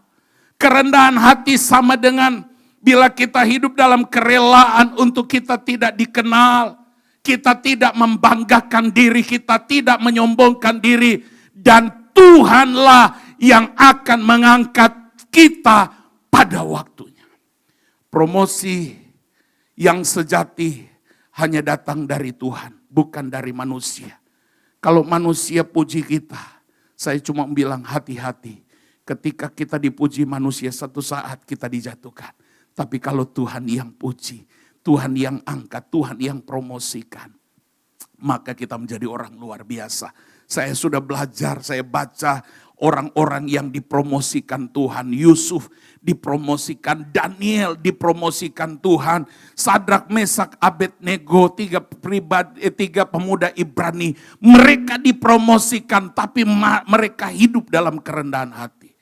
Kerendahan hati sama dengan bila kita hidup dalam kerelaan untuk kita tidak dikenal, kita tidak membanggakan diri, kita tidak menyombongkan diri, dan Tuhanlah yang akan mengangkat kita pada waktunya. Promosi yang sejati hanya datang dari Tuhan, bukan dari manusia. Kalau manusia puji kita, saya cuma bilang hati-hati. Ketika kita dipuji manusia, satu saat kita dijatuhkan. Tapi kalau Tuhan yang puji, Tuhan yang angkat, Tuhan yang promosikan, maka kita menjadi orang luar biasa. Saya sudah belajar, saya baca orang-orang yang dipromosikan Tuhan. Yusuf dipromosikan, Daniel dipromosikan Tuhan. Sadrak, Mesak, Abednego, tiga pemuda Ibrani. Mereka dipromosikan, tapi mereka hidup dalam kerendahan hati.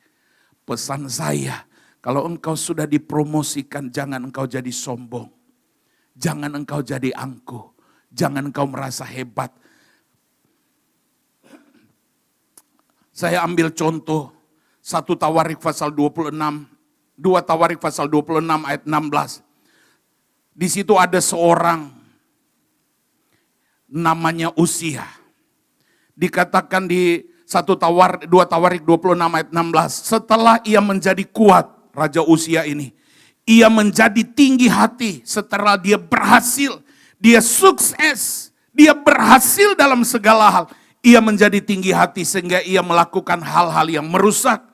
Pesan saya, kalau engkau sudah dipromosikan, jangan engkau jadi sombong. Jangan engkau jadi angkuh. Jangan engkau merasa hebat. Saya ambil contoh 1 Tawarik pasal 26, 2 Tawarik pasal 26 ayat 16. Di situ ada seorang namanya Usia. Dikatakan di 2 Tawarik 26 ayat 16. Setelah ia menjadi kuat, Raja Usia ini, ia menjadi tinggi hati setelah dia berhasil, dia sukses, dia berhasil dalam segala hal. Ia menjadi tinggi hati sehingga ia melakukan hal-hal yang merusak.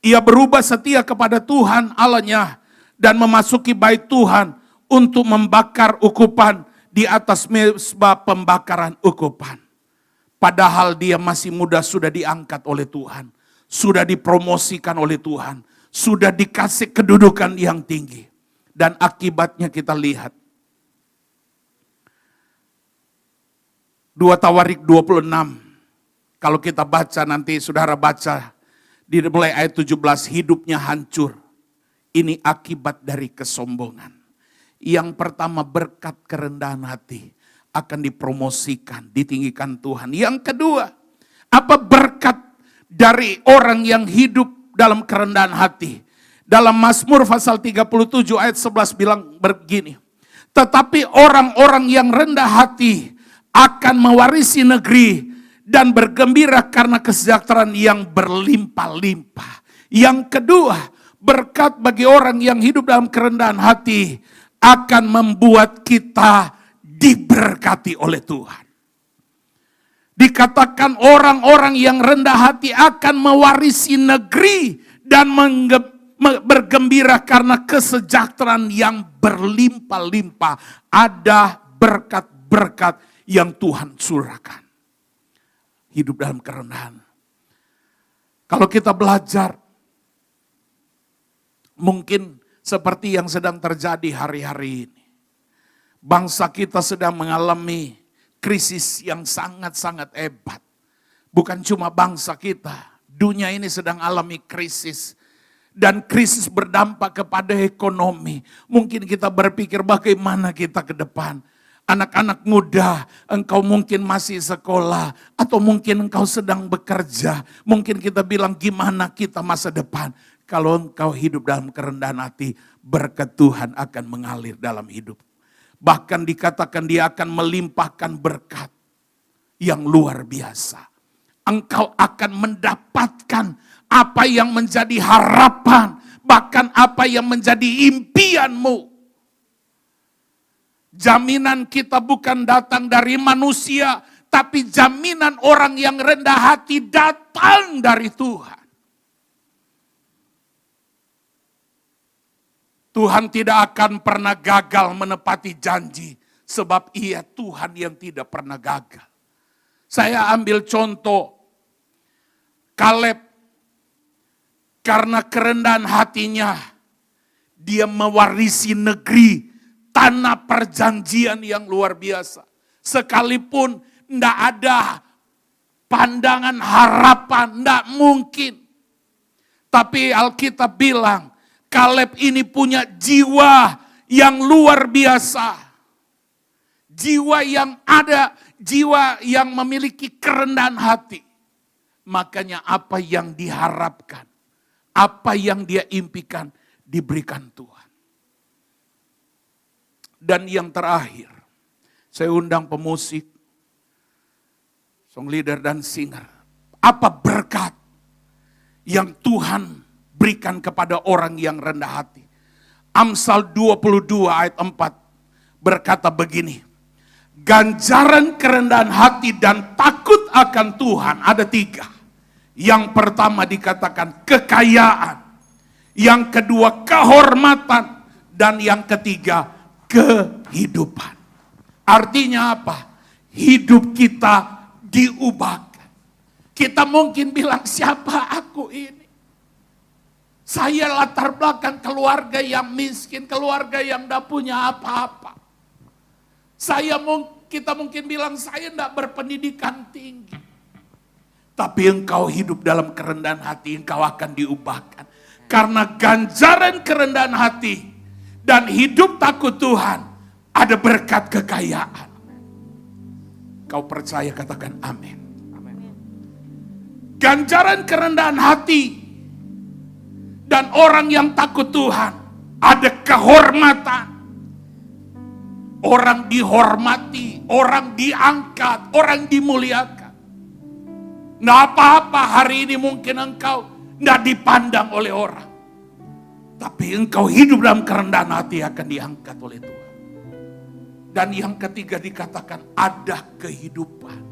Ia berubah setia kepada Tuhan Allahnya dan memasuki bait Tuhan untuk membakar ukupan di atas mezbah pembakaran ukupan. Padahal dia masih muda sudah diangkat oleh Tuhan, sudah dipromosikan oleh Tuhan, sudah dikasih kedudukan yang tinggi. Dan akibatnya kita lihat. 2 Tawarik 26. Kalau kita baca nanti, saudara baca, mulai ayat 17, hidupnya hancur. Ini akibat dari kesombongan. Yang pertama, berkat kerendahan hati akan dipromosikan, ditinggikan Tuhan. Yang kedua, apa berkat dari orang yang hidup dalam kerendahan hati? Dalam Mazmur pasal 37 ayat 11 bilang begini, tetapi orang-orang yang rendah hati akan mewarisi negeri dan bergembira karena kesejahteraan yang berlimpah-limpah. Yang kedua, berkat bagi orang yang hidup dalam kerendahan hati akan membuat kita diberkati oleh Tuhan. Dikatakan orang-orang yang rendah hati akan mewarisi negeri dan bergembira karena kesejahteraan yang berlimpah-limpah. Ada berkat-berkat yang Tuhan curahkan. Hidup dalam kerendahan. Kalau kita belajar, mungkin seperti yang sedang terjadi hari-hari ini. Bangsa kita sedang mengalami krisis yang sangat-sangat hebat. Bukan cuma bangsa kita, dunia ini sedang alami krisis. Dan krisis berdampak kepada ekonomi. Mungkin kita berpikir bagaimana kita ke depan. Anak-anak muda, engkau mungkin masih sekolah, atau mungkin engkau sedang bekerja. Mungkin kita bilang gimana kita masa depan. Kalau engkau hidup dalam kerendahan hati, berkat Tuhan akan mengalir dalam hidup. Bahkan dikatakan dia akan melimpahkan berkat yang luar biasa. Engkau akan mendapatkan apa yang menjadi harapan, bahkan apa yang menjadi impianmu. Jaminan kita bukan datang dari manusia, tapi jaminan orang yang rendah hati datang dari Tuhan. Tuhan tidak akan pernah gagal menepati janji, sebab Ia Tuhan yang tidak pernah gagal. Saya ambil contoh Kaleb, karena kerendahan hatinya, dia mewarisi negeri, tanah perjanjian yang luar biasa. Sekalipun tidak ada pandangan harapan, tidak mungkin. Tapi Alkitab bilang, Kaleb ini punya jiwa yang luar biasa. Jiwa yang ada, jiwa yang memiliki kerendahan hati. Makanya apa yang diharapkan, apa yang dia impikan, diberikan Tuhan. Dan yang terakhir, saya undang pemusik, song leader dan singer. Apa berkat yang Tuhan diberikan kepada orang yang rendah hati. Amsal 22 ayat 4 berkata begini, ganjaran kerendahan hati dan takut akan Tuhan ada 3. Yang pertama dikatakan kekayaan, yang kedua kehormatan, dan yang ketiga kehidupan. Artinya apa? Hidup kita diubahkan. Kita mungkin bilang, siapa aku ini? Saya latar belakang keluarga yang miskin, keluarga yang tidak punya apa-apa. Kita mungkin bilang, saya tidak berpendidikan tinggi. Tapi engkau hidup dalam kerendahan hati, engkau akan diubahkan. Karena ganjaran kerendahan hati dan hidup takut Tuhan, ada berkat kekayaan. Kau percaya, katakan amin. Ganjaran kerendahan hati dan orang yang takut Tuhan, ada kehormatan. Orang dihormati, orang diangkat, orang dimuliakan. Nah, apa-apa hari ini mungkin engkau tidak dipandang oleh orang. Tapi engkau hidup dalam kerendahan hati akan diangkat oleh Tuhan. Dan yang ketiga dikatakan ada kehidupan.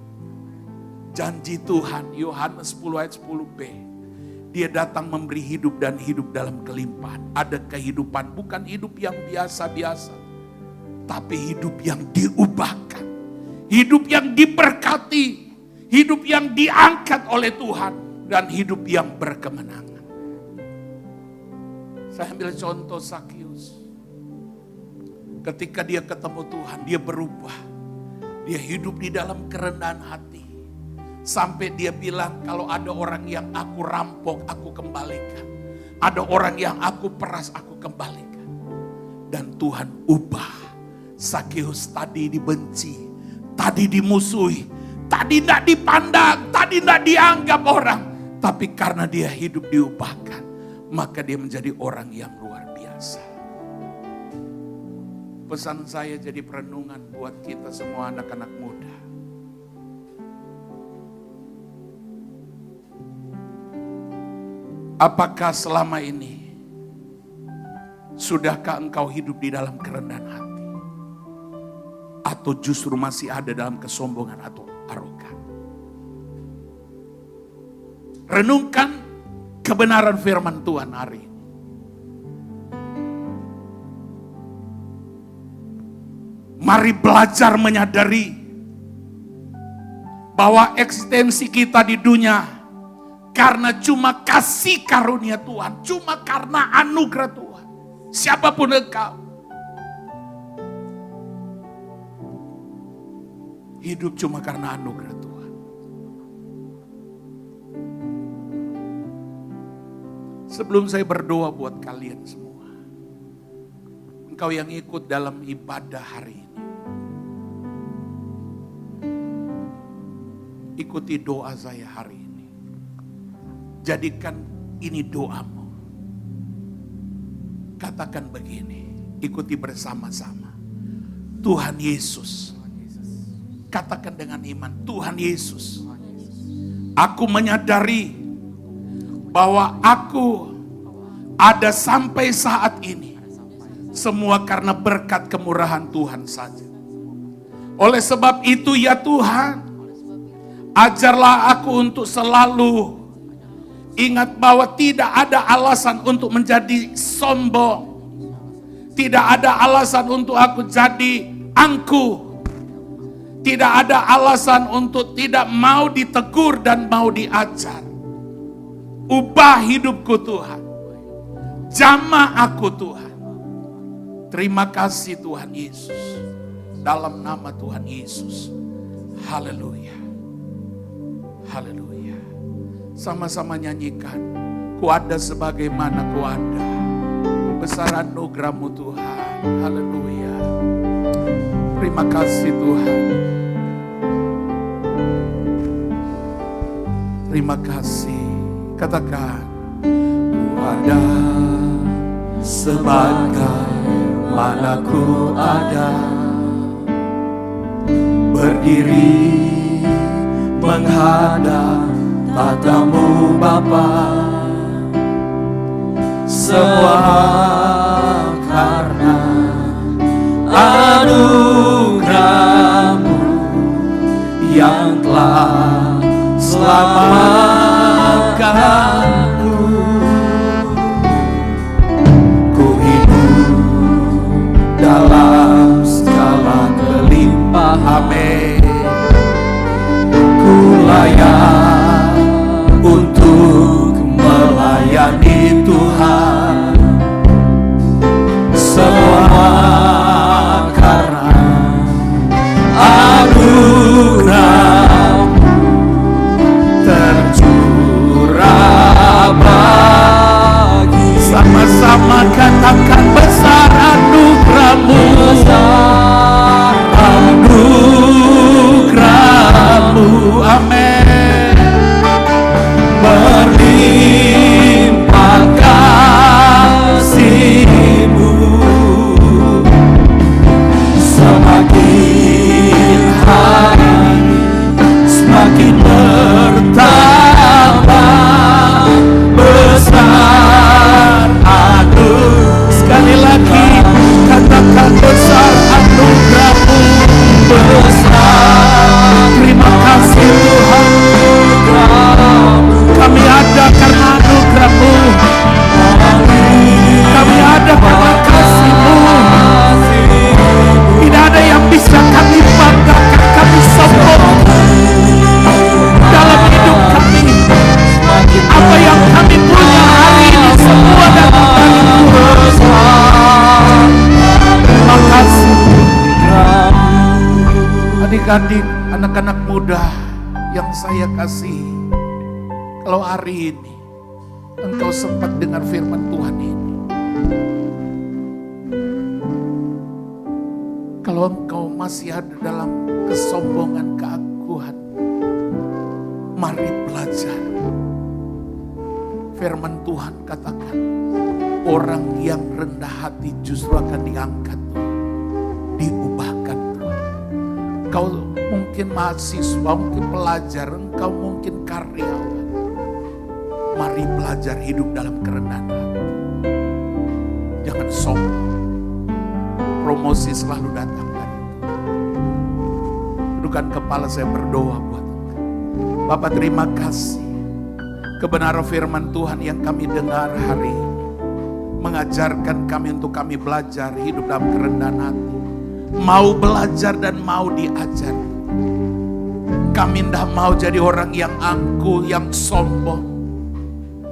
Janji Tuhan, Yohanes 10 ayat 10b. Dia datang memberi hidup dan hidup dalam kelimpahan. Ada kehidupan, bukan hidup yang biasa-biasa. Tapi hidup yang diubahkan. Hidup yang diberkati. Hidup yang diangkat oleh Tuhan. Dan hidup yang berkemenangan. Saya ambil contoh Zakius. Ketika dia ketemu Tuhan, dia berubah. Dia hidup di dalam kerendahan hati. Sampai dia bilang, kalau ada orang yang aku rampok, aku kembalikan. Ada orang yang aku peras, aku kembalikan. Dan Tuhan ubah. Zakius tadi dibenci, tadi dimusuhi, tadi tidak dipandang, tadi tidak dianggap orang. Tapi karena dia hidup diubahkan, maka dia menjadi orang yang luar biasa. Pesan saya jadi perenungan buat kita semua anak-anak muda. Apakah selama ini sudahkah engkau hidup di dalam kerendahan hati? Atau justru masih ada dalam kesombongan atau arogan? Renungkan kebenaran firman Tuhan hari ini. Mari belajar menyadari bahwa eksistensi kita di dunia karena cuma kasih karunia Tuhan, cuma karena anugerah Tuhan. Siapapun engkau, hidup cuma karena anugerah Tuhan. Sebelum saya berdoa buat kalian semua, engkau yang ikut dalam ibadah hari ini, ikuti doa saya hari ini. Jadikan ini doamu. Katakan begini, ikuti bersama-sama. Tuhan Yesus. Katakan dengan iman, Tuhan Yesus. Aku menyadari bahwa aku ada sampai saat ini. Semua karena berkat kemurahan Tuhan saja. Oleh sebab itu ya Tuhan, ajarlah aku untuk selalu ingat bahwa tidak ada alasan untuk menjadi sombong. Tidak ada alasan untuk aku jadi angkuh. Tidak ada alasan untuk tidak mau ditegur dan mau diajar. Ubah hidupku Tuhan. Jamah aku Tuhan. Terima kasih Tuhan Yesus. Dalam nama Tuhan Yesus. Haleluya. Haleluya. Sama-sama nyanyikan. Ku ada sebagaimana ku ada. Besar anugerah-Mu Tuhan. Haleluya. Terima kasih Tuhan. Terima kasih. Katakan. Ku ada sebagaimana ku ada. Berdiri menghadap tatamu Bapa, semua karena anugerah-Mu yang telah selamatkanku. Ku hidup dalam segala kelimpahan. Amin. Ku layak untuk melayani Tuhan, semua karena anugerah-Mu tercurah bagi. Sama-sama katakan besar anugerah-Mu. Besar Anugerah-Mu. Amin. berlimpah kasih-Mu, semakin hari semakin bertambah besar Sekali lagi katakan besar anugerah-Mu. besar. Terima kasih Tuhan. Kami ada karena anugerah-Mu. Kami ada karena kasih-Mu. Tidak ada yang bisa kami banggakan, kami sombong dalam hidup kami. Apa yang kami punya hari ini semua datang dari Tuhan. Terima kasih. Adik-adik, anak-anak muda yang saya kasih, kalau hari ini engkau sempat dengar firman Tuhan ini, kalau engkau masih ada dalam kesombongan, keakuhan, mari belajar. Firman Tuhan katakan, orang yang rendah hati justru akan diangkat, diubahkan Tuhan. Kau mungkin mahasiswa, mungkin pelajar, engkau mungkin karyawan. Mari belajar hidup dalam kerendahan hati. Jangan sombong. Promosi selalu datang dari Tuhan. Dudukan kepala, saya berdoa buat engkau. Bapak, terima kasih. Kebenaran firman Tuhan yang kami dengar hari ini mengajarkan kami untuk kami belajar hidup dalam kerendahan hati. Mau belajar dan mau diajar. Kami tidak mau jadi orang yang angkuh, yang sombong.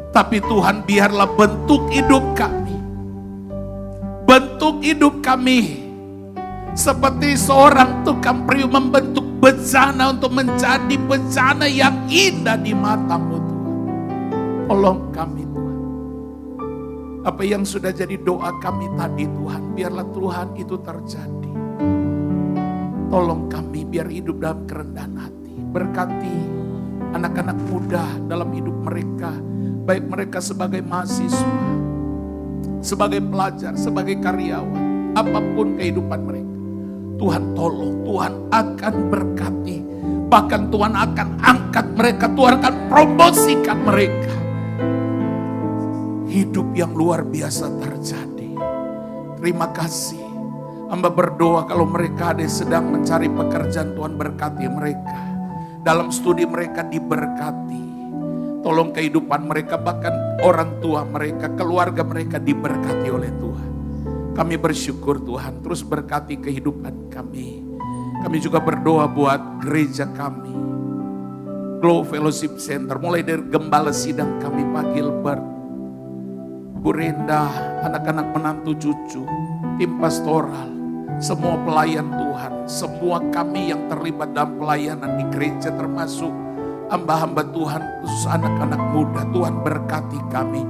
Tapi Tuhan, biarlah bentuk hidup kami. Bentuk hidup kami seperti seorang tukang priuk membentuk bejana untuk menjadi bejana yang indah di mata-Mu Tuhan. Tolong kami Tuhan. Apa yang sudah jadi doa kami tadi Tuhan, biarlah Tuhan itu terjadi. Tolong kami biar hidup dalam kerendahan hati. Berkati anak-anak muda dalam hidup mereka. Baik mereka sebagai mahasiswa, sebagai pelajar, sebagai karyawan, apapun kehidupan mereka. Tuhan tolong, Tuhan akan berkati. Bahkan Tuhan akan angkat mereka, Tuhan akan promosikan mereka. Hidup yang luar biasa terjadi. Terima kasih. Hamba berdoa kalau mereka ada yang sedang mencari pekerjaan, Tuhan berkati mereka. Dalam studi mereka diberkati. Tolong kehidupan mereka, bahkan orang tua mereka, keluarga mereka diberkati oleh Tuhan. Kami bersyukur Tuhan, terus berkati kehidupan kami. Kami juga berdoa buat gereja kami. Glow Fellowship Center, mulai dari gembala sidang kami Pak Gilbert, Bu Renda, anak-anak menantu cucu, tim pastoral, semua pelayan Tuhan, semua kami yang terlibat dalam pelayanan di gereja termasuk hamba-hamba Tuhan, khusus anak-anak muda. Tuhan berkati kami,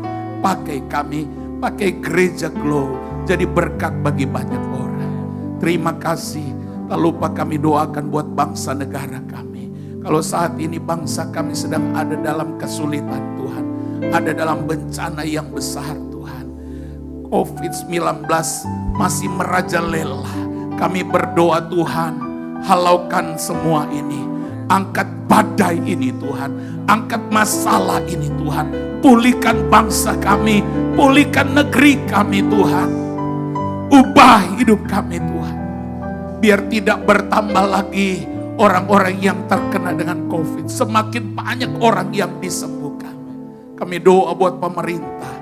pakai gereja Glow jadi berkat bagi banyak orang. Terima kasih. Tak lupa kami doakan buat bangsa negara kami. Kalau saat ini bangsa kami sedang ada dalam kesulitan Tuhan, ada dalam bencana yang besar Tuhan. COVID-19 masih merajalela. Kami berdoa Tuhan, halaukan semua ini. Angkat badai ini Tuhan. Angkat masalah ini Tuhan. Pulihkan bangsa kami, pulihkan negeri kami Tuhan. Ubah hidup kami Tuhan. Biar tidak bertambah lagi orang-orang yang terkena dengan COVID. Semakin banyak orang yang disembuhkan. Kami doa buat pemerintah.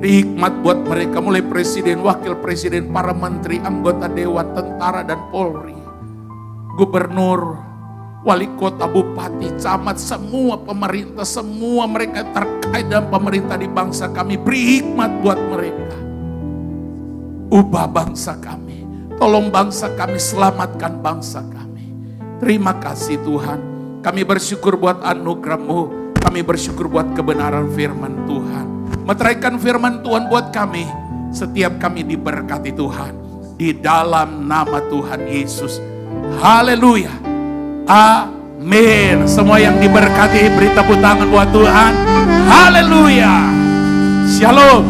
Hikmat buat mereka, mulai presiden, wakil presiden, para menteri, anggota dewan, tentara dan Polri, gubernur, wali kota, bupati, camat, semua pemerintah, semua mereka terkait dengan pemerintah di bangsa kami. Beri hikmat buat mereka. Ubah bangsa kami. Tolong bangsa kami, selamatkan bangsa kami. Terima kasih Tuhan. Kami bersyukur buat anugerah-Mu. Kami bersyukur buat kebenaran firman Tuhan. Meteraikan firman Tuhan buat kami. Setiap kami diberkati Tuhan. Di dalam nama Tuhan Yesus. Haleluya. Amin. Semua yang diberkati beri tepuk tangan buat Tuhan. Haleluya. Shalom.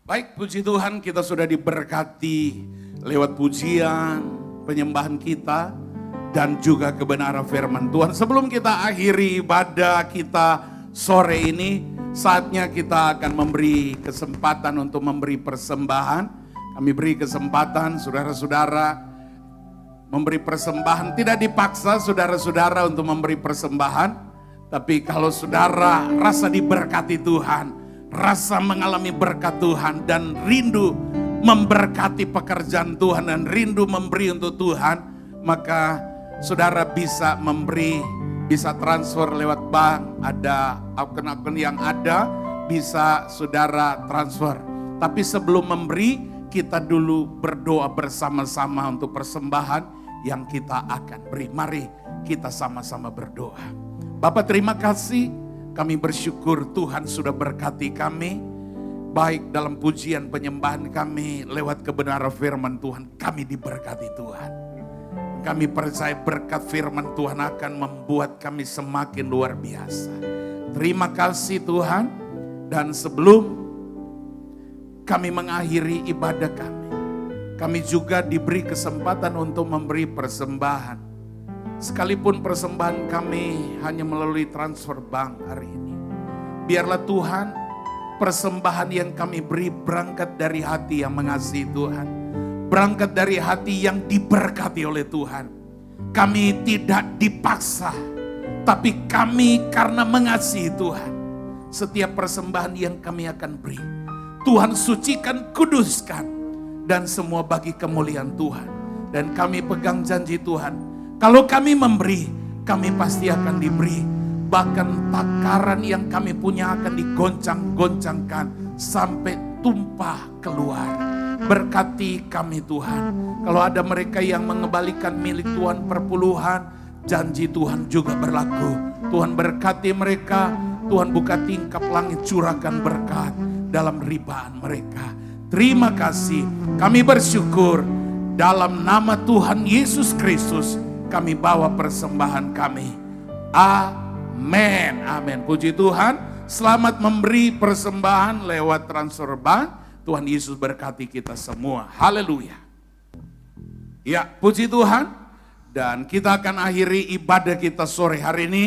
Baik, puji Tuhan, kita sudah diberkati lewat pujian, penyembahan kita, dan juga kebenaran firman Tuhan. Sebelum kita akhiri ibadah kita sore ini, saatnya kita akan memberi kesempatan untuk memberi persembahan. Kami beri kesempatan saudara-saudara memberi persembahan. Tidak dipaksa saudara-saudara untuk memberi persembahan. Tapi kalau saudara rasa diberkati Tuhan, rasa mengalami berkat Tuhan dan rindu memberkati pekerjaan Tuhan dan rindu memberi untuk Tuhan, maka saudara bisa memberi, bisa transfer lewat bank, ada akun-akun yang ada, bisa saudara transfer. Tapi sebelum memberi, kita dulu berdoa bersama-sama untuk persembahan yang kita akan beri. Mari kita sama-sama berdoa. Bapak, terima kasih, kami bersyukur Tuhan sudah berkati kami, baik dalam pujian penyembahan kami, lewat kebenaran firman Tuhan, kami diberkati Tuhan. Kami percaya berkat firman Tuhan akan membuat kami semakin luar biasa. Terima kasih Tuhan. Dan sebelum kami mengakhiri ibadah kami juga diberi kesempatan untuk memberi persembahan. Sekalipun persembahan kami hanya melalui transfer bank hari ini, biarlah Tuhan persembahan yang kami beri berangkat dari hati yang mengasihi Tuhan, berangkat dari hati yang diberkati oleh Tuhan. Kami tidak dipaksa, tapi kami karena mengasihi Tuhan. Setiap persembahan yang kami akan beri, Tuhan sucikan, kuduskan, dan semua bagi kemuliaan Tuhan. Dan kami pegang janji Tuhan, kalau kami memberi, kami pasti akan diberi. Bahkan takaran yang kami punya akan digoncang-goncangkan sampai tumpah keluar. Berkati kami Tuhan. Kalau ada mereka yang mengembalikan milik Tuhan perpuluhan, janji Tuhan juga berlaku. Tuhan berkati mereka, Tuhan buka tingkap langit, curahkan berkat dalam ribaan mereka. Terima kasih, kami bersyukur. Dalam nama Tuhan Yesus Kristus, kami bawa persembahan kami. Amin. Amin. Puji Tuhan. Selamat memberi persembahan lewat transfer bank. Tuhan Yesus berkati kita semua. Haleluya. Ya, puji Tuhan. Dan kita akan akhiri ibadah kita sore hari ini.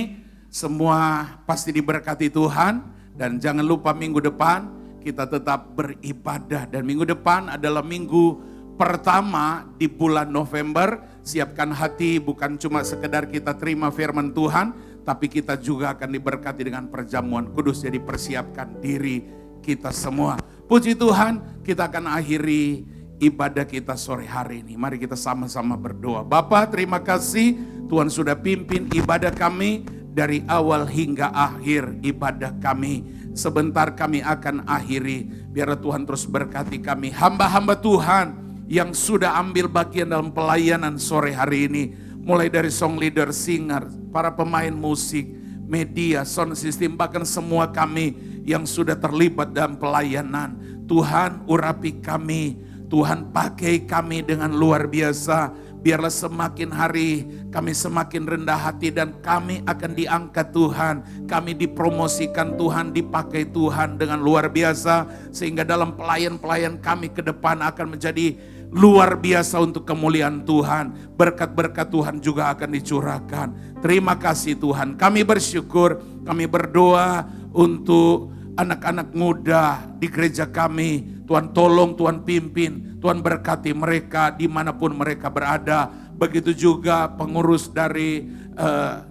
Semua pasti diberkati Tuhan. Dan jangan lupa minggu depan kita tetap beribadah. Dan minggu depan adalah minggu pertama di bulan November. Siapkan hati, bukan cuma sekedar kita terima firman Tuhan, tapi kita juga akan diberkati dengan perjamuan kudus. Jadi persiapkan diri kita semua. Puji Tuhan, kita akan akhiri ibadah kita sore hari ini. Mari kita sama-sama berdoa. Bapa, terima kasih Tuhan sudah pimpin ibadah kami dari awal hingga akhir ibadah kami. Sebentar kami akan akhiri. Biar Tuhan terus berkati kami. Hamba-hamba Tuhan yang sudah ambil bagian dalam pelayanan sore hari ini. Mulai dari song leader, singer, para pemain musik, media, sound system, bahkan semua kami yang sudah terlibat dalam pelayanan. Tuhan urapi kami, Tuhan pakai kami dengan luar biasa. Biarlah semakin hari kami semakin rendah hati dan kami akan diangkat Tuhan. Kami dipromosikan Tuhan, dipakai Tuhan dengan luar biasa. Sehingga dalam pelayan-pelayan kami ke depan akan menjadi luar biasa untuk kemuliaan Tuhan. Berkat-berkat Tuhan juga akan dicurahkan. Terima kasih Tuhan. Kami bersyukur, kami berdoa untuk anak-anak muda di gereja kami. Tuhan tolong, Tuhan pimpin, Tuhan berkati mereka dimanapun mereka berada. Begitu juga pengurus dari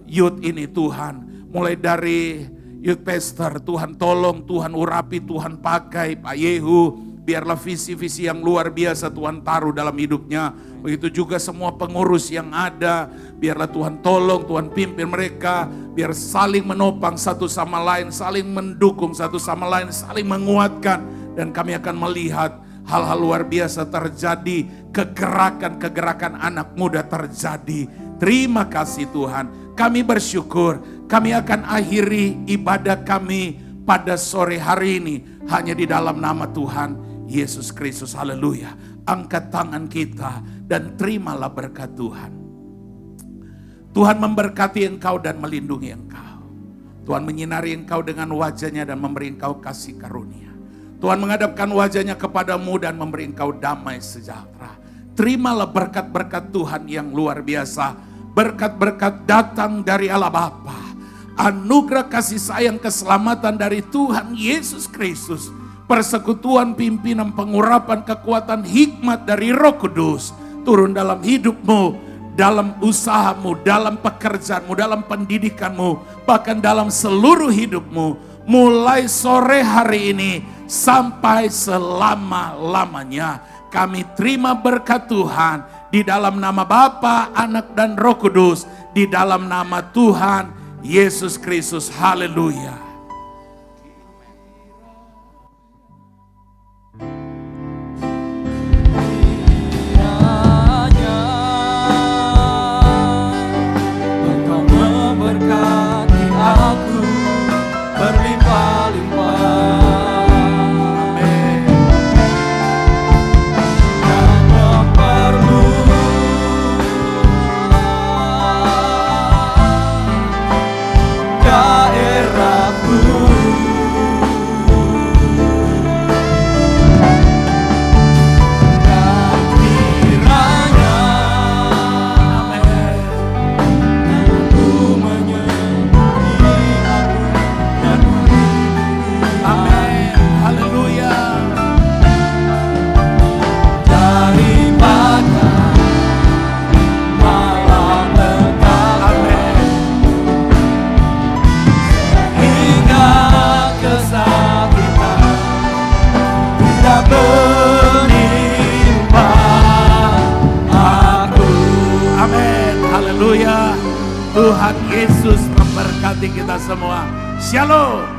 youth ini Tuhan. Mulai dari youth pastor, Tuhan tolong, Tuhan urapi, Tuhan pakai Pak Yehu. Biarlah visi-visi yang luar biasa Tuhan taruh dalam hidupnya. Begitu juga semua pengurus yang ada. Biarlah Tuhan tolong, Tuhan pimpin mereka. Biar saling menopang satu sama lain, saling mendukung satu sama lain, saling menguatkan. Dan kami akan melihat hal-hal luar biasa terjadi. Kegerakan-kegerakan anak muda terjadi. Terima kasih Tuhan. Kami bersyukur. Kami akan akhiri ibadah kami pada sore hari ini. Hanya di dalam nama Tuhan Yesus Kristus, haleluya. Angkat tangan kita dan terimalah berkat Tuhan. Tuhan memberkati engkau dan melindungi engkau. Tuhan menyinari engkau dengan wajahnya dan memberi engkau kasih karunia. Tuhan menghadapkan wajahnya kepadamu dan memberi engkau damai sejahtera. Terimalah berkat-berkat Tuhan yang luar biasa. Berkat-berkat datang dari Allah Bapa. Anugerah kasih sayang keselamatan dari Tuhan Yesus Kristus. Persekutuan pimpinan pengurapan kekuatan hikmat dari Roh Kudus turun dalam hidupmu, dalam usahamu, dalam pekerjaanmu, dalam pendidikanmu, bahkan dalam seluruh hidupmu. Mulai sore hari ini sampai selama-lamanya kami terima berkat Tuhan di dalam nama Bapa, Anak dan Roh Kudus, di dalam nama Tuhan Yesus Kristus. Haleluya. Tuhan Yesus memberkati kita semua. Shalom.